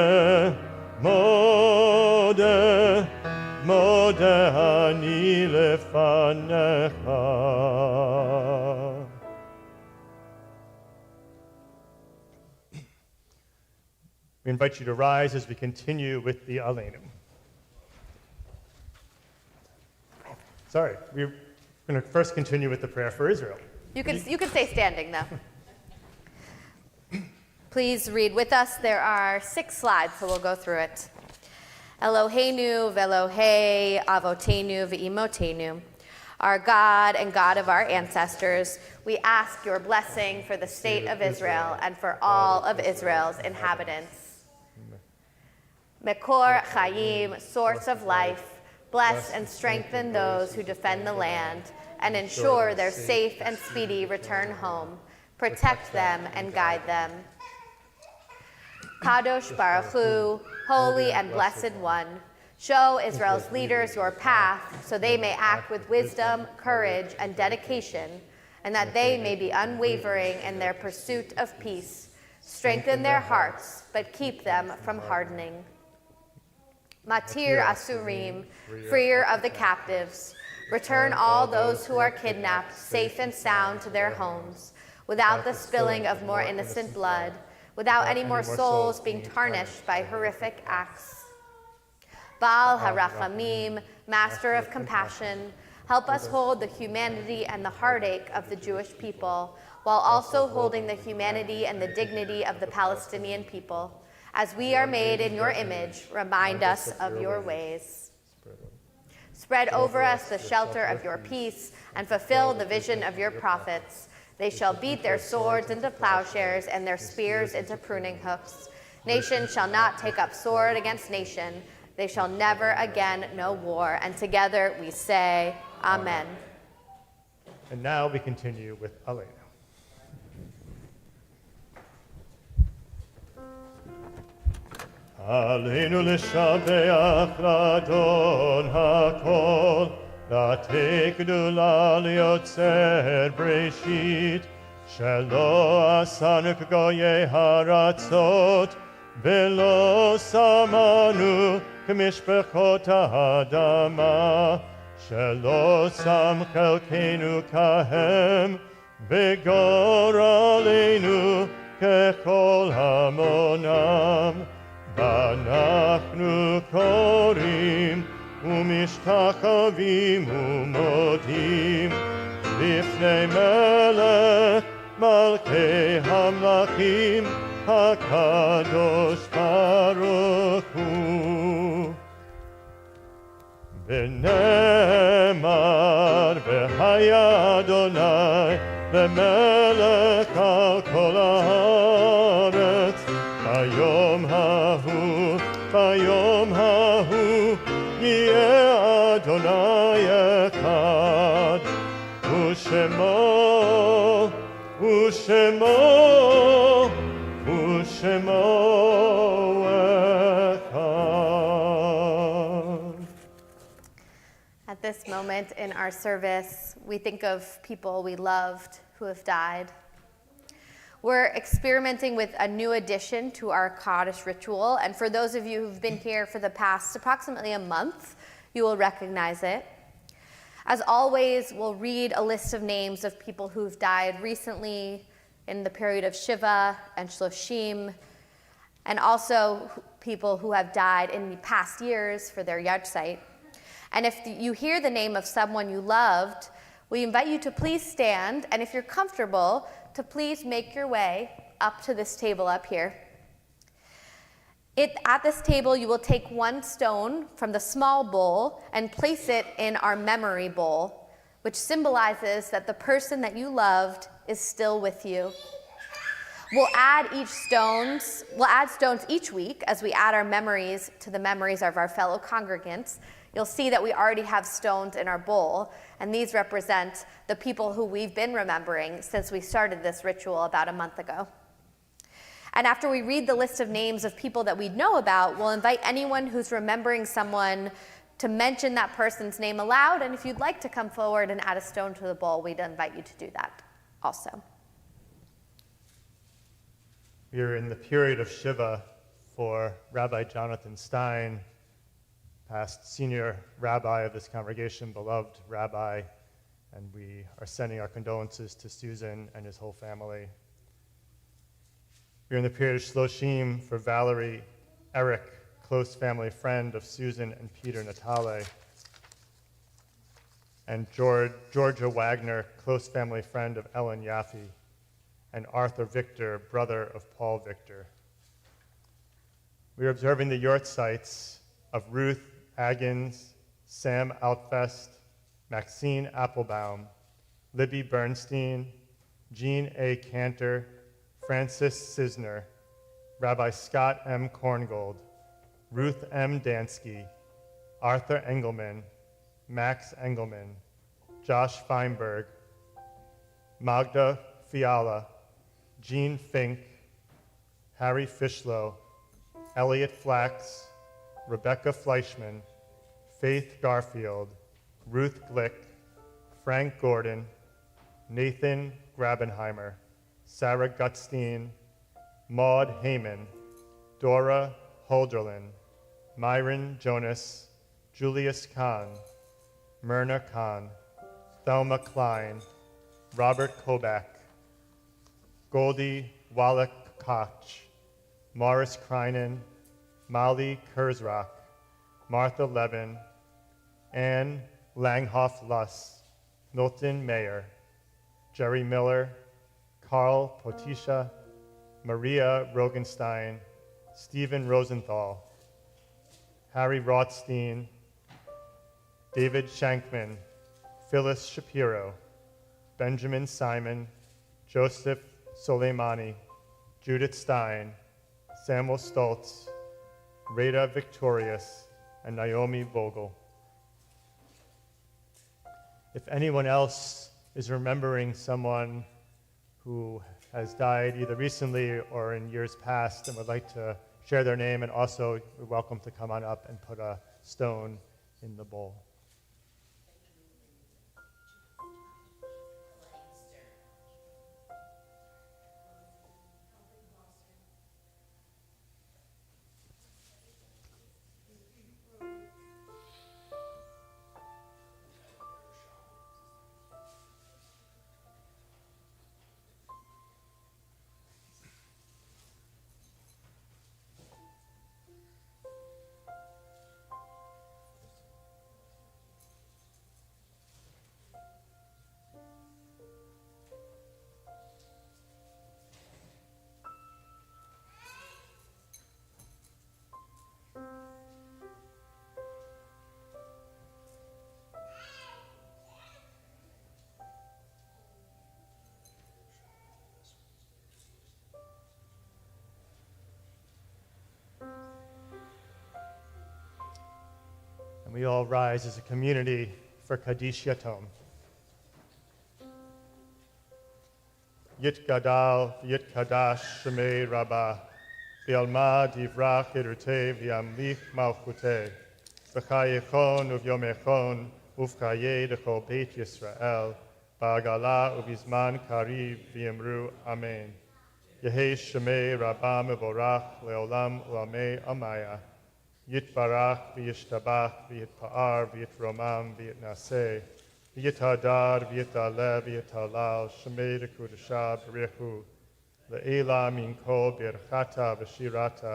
mode, mode ani lefanecha. We invite you to rise as we continue with the Aleinu. Sorry, we're going to first continue with the prayer for Israel. You can stay standing, though. Please read with us. There are 6 slides, so we'll go through it. Eloheinu ve'Elohei avotenu ve'imotenu. Our God and God of our ancestors, we ask your blessing for the state of Israel and for all of Israel's inhabitants. Mekor Chayim, source of life, bless and strengthen those who defend the land and ensure their safe and speedy return home. Protect them and guide them. Kadosh Baruch Hu, holy and blessed one, show Israel's leaders your path so they may act with wisdom, courage, and dedication, and that they may be unwavering in their pursuit of peace. Strengthen their hearts, but keep them from hardening. Matir Asurim, freer of the captives, return all those who are kidnapped safe and sound to their homes, without the spilling of more innocent blood, without any more souls being tarnished by horrific acts. Baal HaRachamim, master of compassion, help us hold the humanity and the heartache of the Jewish people, while also holding the humanity and the dignity of the Palestinian people. As we are made in your image, remind us of your ways. Spread over us the shelter of your peace and fulfill the vision of your prophets. They shall beat their swords into plowshares and their spears into pruning hooks. Nation shall not take up sword against nation. They shall never again know war. And together we say, Amen. And now we continue with Aleinu. עלינו לשבח לאדון הכל, לתת גדולה ליוצר בראשית, שלא עשנו כגויי הארצות, ולא שמנו כמשפחות האדמה, שלא שם חלקנו כהם, וגורלנו ככל המונם. ואנחנו קוראים ומשתחווים ומודים לפני מלך מלכי המלכים הקדוש ברוך הוא. ונאמר והיה אדוני למלך על כל הארץ, ביום ההוא יהיה אדוני אחד, ושמו אחד. At this moment in our service, we think of people we loved who have died. We're experimenting with a new addition to our Kaddish ritual, and for those of you who've been here for the past approximately a month, you will recognize it. As always, we'll read a list of names of people who've died recently in the period of Shiva and Shloshim, and also people who have died in the past years for their yahrzeit. And if you hear the name of someone you loved, we invite you to please stand, and if you're comfortable, to please make your way up to this table up here. At this table, you will take one stone from the small bowl and place it in our memory bowl, which symbolizes that the person that you loved is still with you. We'll add stones each week as we add our memories to the memories of our fellow congregants. You'll see that we already have stones in our bowl, and these represent the people who we've been remembering since we started this ritual about a month ago. And after we read the list of names of people that we know about, we'll invite anyone who's remembering someone to mention that person's name aloud, and if you'd like to come forward and add a stone to the bowl, we'd invite you to do that also. We are in the period of Shiva for Rabbi Jonathan Stein, past senior rabbi of this congregation, beloved rabbi, and we are sending our condolences to Susan and his whole family. We are in the period of Shloshim for Valerie Eric, close family friend of Susan and Peter Natale, and Georgia Wagner, close family friend of Ellen Yaffe, and Arthur Victor, brother of Paul Victor. We are observing the yahrzeits of Ruth Aggins, Sam Outfest, Maxine Applebaum, Libby Bernstein, Jean A. Cantor, Francis Cisner, Rabbi Scott M. Korngold, Ruth M. Dansky, Arthur Engelman, Max Engelman, Josh Feinberg, Magda Fiala, Jean Fink, Harry Fishlow, Elliot Flax, Rebecca Fleischman, Faith Garfield, Ruth Glick, Frank Gordon, Nathan Grabenheimer, Sarah Gutstein, Maud Heyman, Dora Holderlin, Myron Jonas, Julius Kahn, Myrna Kahn, Thelma Klein, Robert Kobach, Goldie Wallach Koch, Morris Kreinen, Molly Kurzrock, Martha Levin, Anne Langhoff Luss, Milton Mayer, Jerry Miller, Carl Potisha, Maria Rogenstein, Stephen Rosenthal, Harry Rothstein, David Shankman, Phyllis Shapiro, Benjamin Simon, Joseph Soleimani, Judith Stein, Samuel Stoltz, Rada Victorious, and Naomi Vogel. If anyone else is remembering someone who has died either recently or in years past and would like to share their name, and also you're welcome to come on up and put a stone in the bowl. And we all rise as a community for Kaddish Yatom. Yit Gadal, Yit Kadash, Shemei Rabbah, V'alma Divrach Erute V'amlich Malchute, V'chayechon Uvyomechon, Uvchaye Dechol Beit Yisrael, Ba'agala Uvizman Kariv V'yemru Amen. Yehi Shemei Rabbah Mevorach Leolam Ulamei Amaya. Yitbarach v'yishtabach v'yitpa'ar v'yitromam v'yitnaseh v'yitadar v'yitaleh v'yitalal shemei dekudashah b'richu le'ela min kol birchata v'shirata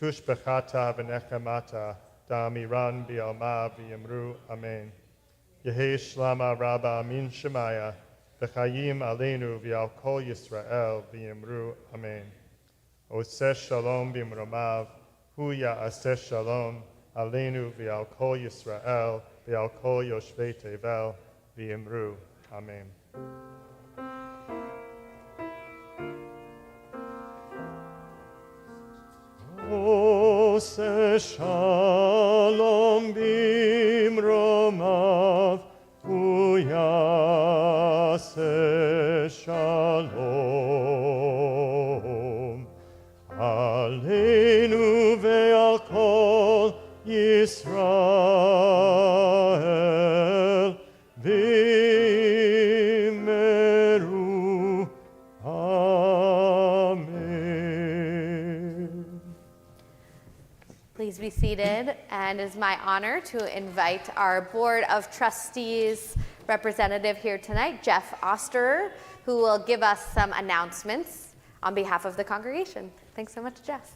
tushbechata v'nechemata da'amiran b'alma v'yemru amen. Yehi shlama rabba min shemaya v'chayim aleinu v'al kol Yisrael v'yemru amen. Oseh shalom b'mromav Hu ya'aseh shalom aleinu v'al kol Yisrael v'al kol yoshvei tevel v'yimru. Amen. Oseh shalom b'mromav Hu ya'aseh shalom aleinu ve'al kol Yisrael v'yimeru. Amen. Please be seated, and it is my honor to invite our Board of Trustees representative here tonight, Jeff Osterer, who will give us some announcements on behalf of the congregation. Thanks so much, Jeff.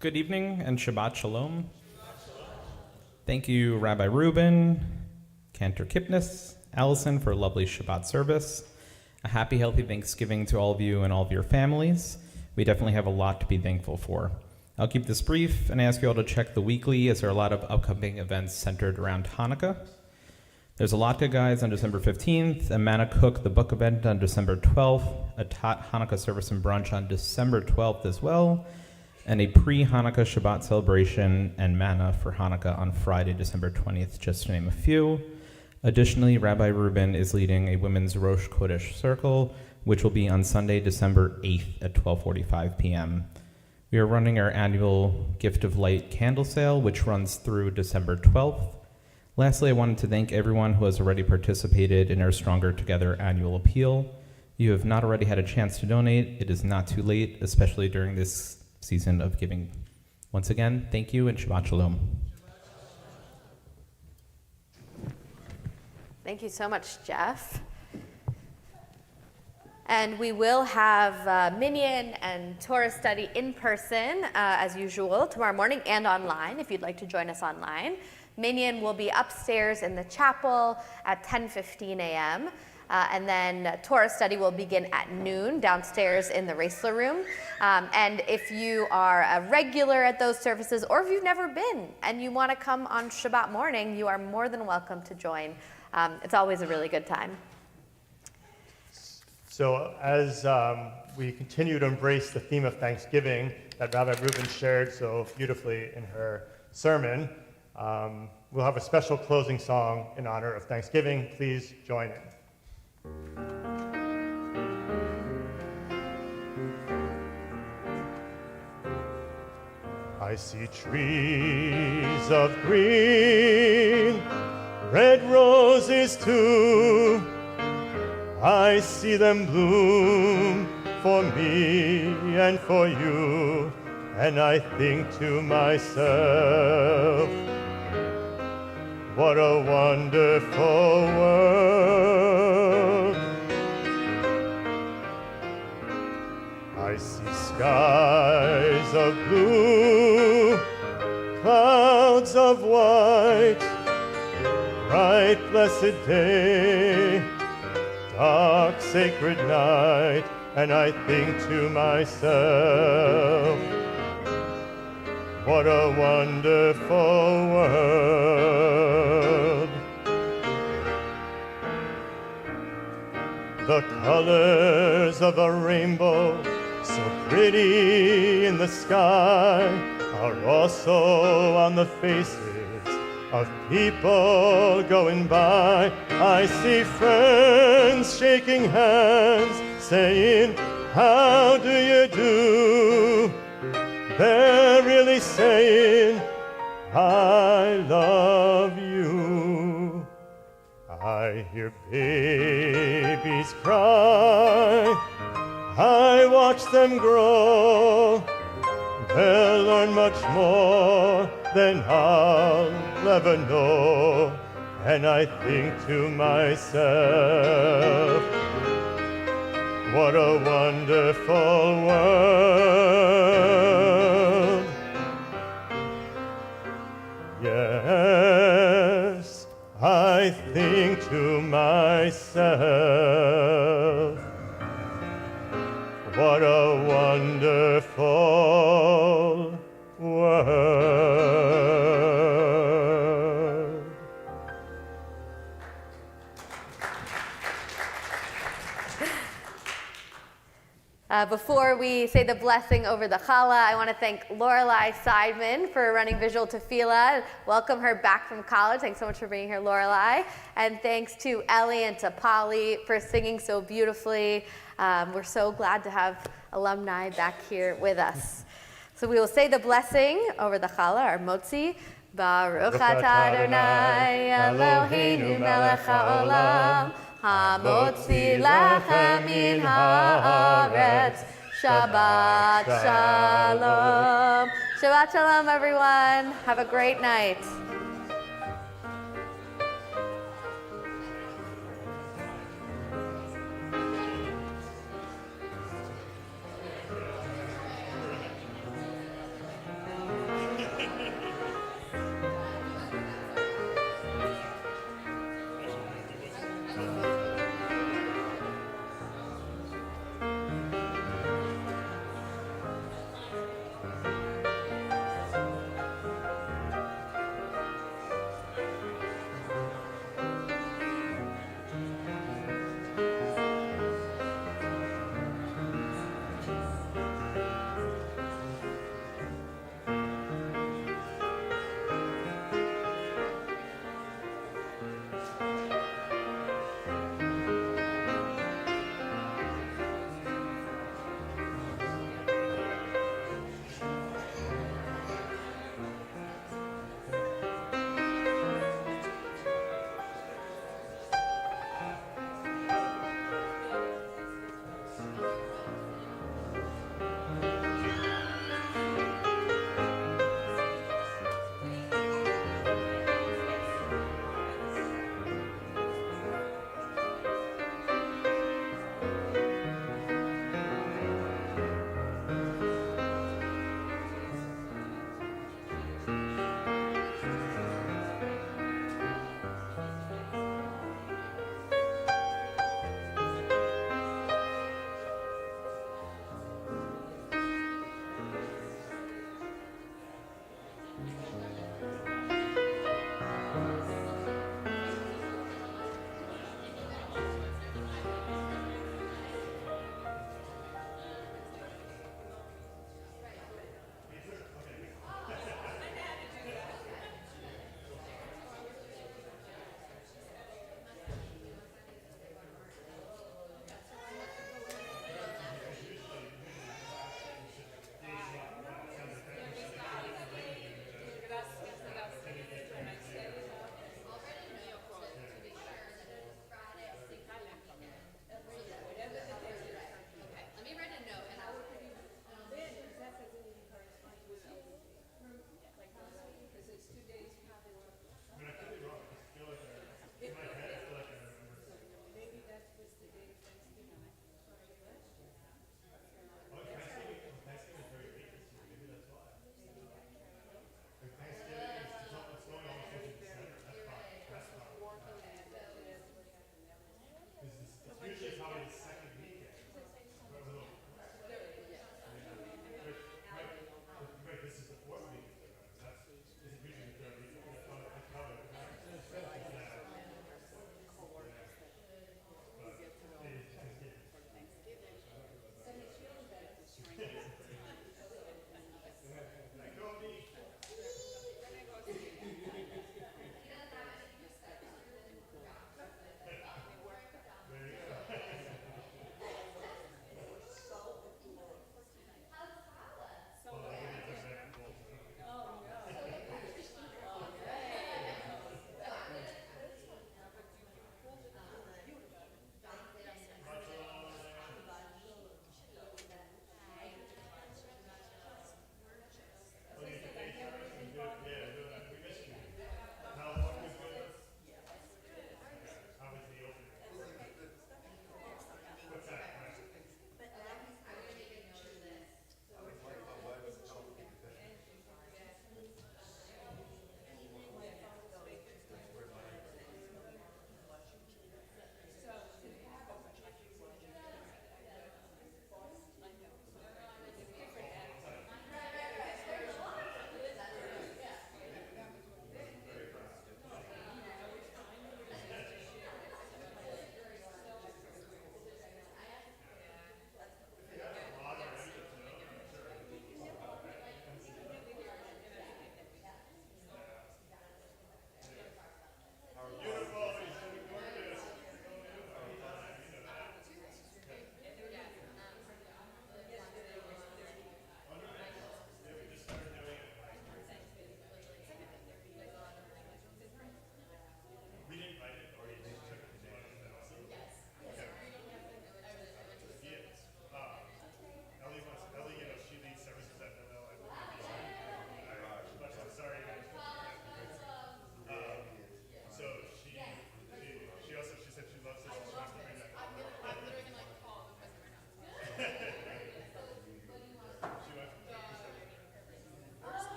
Good evening and Shabbat Shalom. Thank you, Rabbi Reuben, Cantor Kipnis, Allison for a lovely Shabbat service. A happy, healthy Thanksgiving to all of you and all of your families. We definitely have a lot to be thankful for. I'll keep this brief and ask you all to check the weekly, as there are a lot of upcoming events centered around Hanukkah. There's a Latka Guys on December 15th, a Manna Cook the Book event on December 12th, a Tot Hanukkah service and brunch on December 12th as well, and a pre-Hanukkah Shabbat celebration and Manna for Hanukkah on Friday, December 20th, just to name a few. Additionally, Rabbi Reuben is leading a women's Rosh Chodesh circle, which will be on Sunday, December 8th at 12:45 p.m. We are running our annual Gift of Light candle sale, which runs through December 12th. Lastly, I wanted to thank everyone who has already participated in our Stronger Together annual appeal. If you have not already had a chance to donate, it is not too late, especially during this season of giving. Once again, thank you and Shabbat Shalom. Thank you so much, Jeff. And we will have Minyan and Torah study in person, as usual, tomorrow morning and online, if you'd like to join us online. Minyan will be upstairs in the chapel at 10:15 a.m., and then Torah study will begin at noon downstairs in the Raisler room. And if you are a regular at those services, or if you've never been and you want to come on Shabbat morning, you are more than welcome to join. It's always a really good time. So as we continue to embrace the theme of Thanksgiving that Rabbi Reuben shared so beautifully in her sermon, We'll have a special closing song in honor of Thanksgiving. Please join in. I see trees of green, red roses too. I see them bloom for me and for you, and I think to myself, what a wonderful world. I see skies of blue, clouds of white, bright blessed day, dark sacred night, and I think to myself, what a wonderful world. The colors of a rainbow, so pretty in the sky, are also on the faces of people going by. I see friends shaking hands, saying, how do you do? They're really saying, I love you. I hear babies cry, I watch them grow. They'll learn much more than I'll ever know. And I think to myself, what a wonderful world. Yes, I think to myself, what a wonderful world. Before we say the blessing over the challah, I want to thank Lorelei Seidman for running visual tefillah. Welcome her back from college. Thanks so much for being here, Lorelei. And thanks to Ellie and to Polly for singing so beautifully. We're so glad to have alumni back here with us. So we will say the blessing over the challah, our motzi. Baruch atah Adonai Eloheinu melech haolam, hamotzi lachem min haaretz. Shabbat shalom. Shabbat shalom, everyone. Have a great night.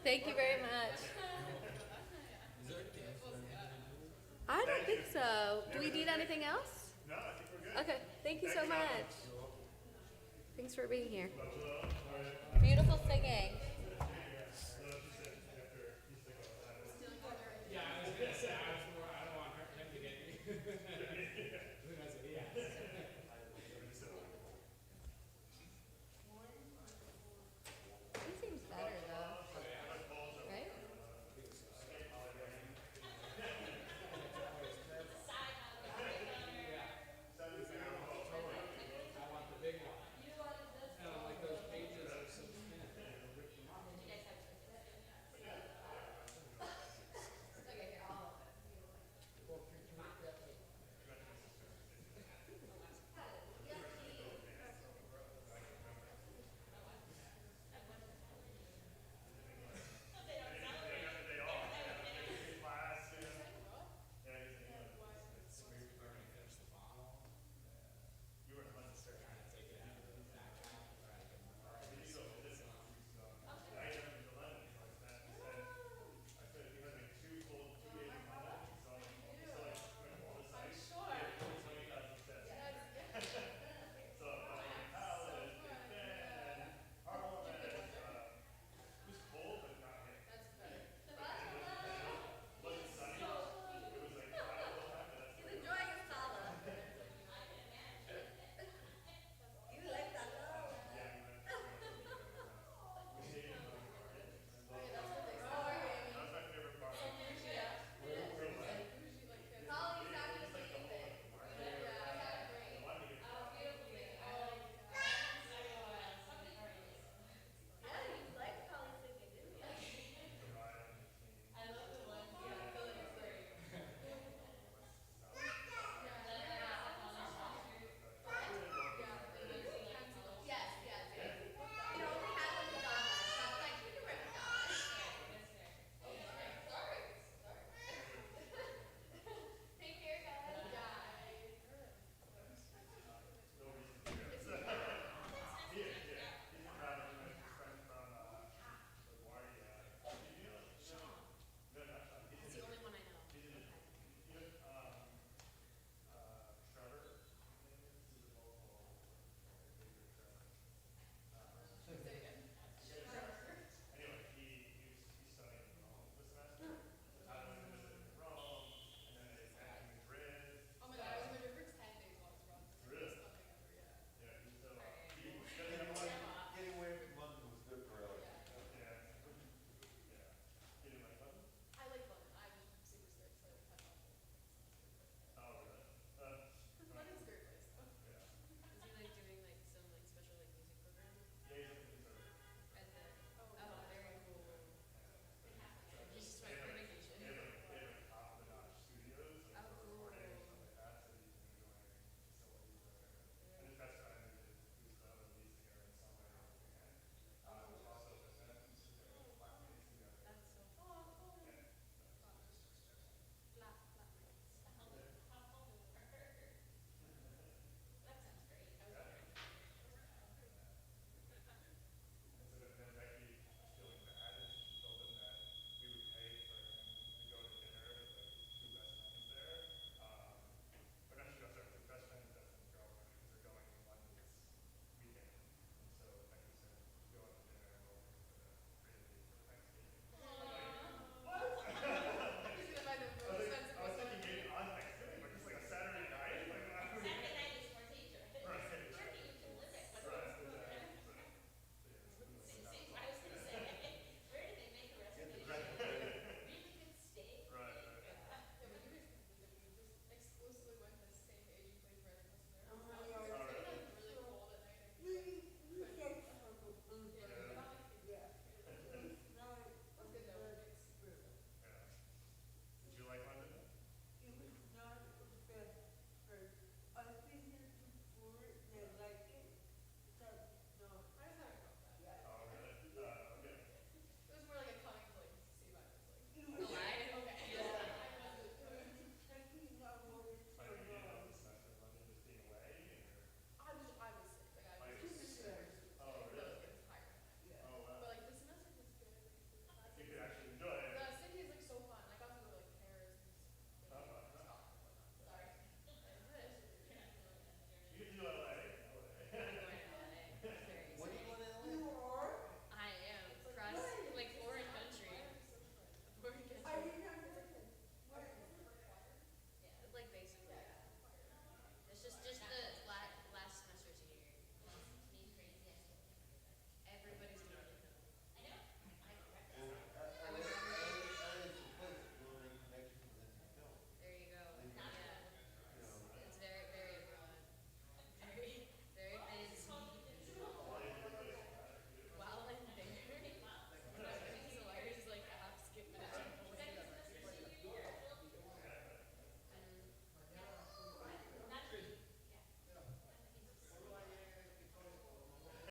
Thank you very much. I don't think so. Do we need anything else? No, I think we're good. Okay, thank you so much. Thanks for being here. Beautiful singing.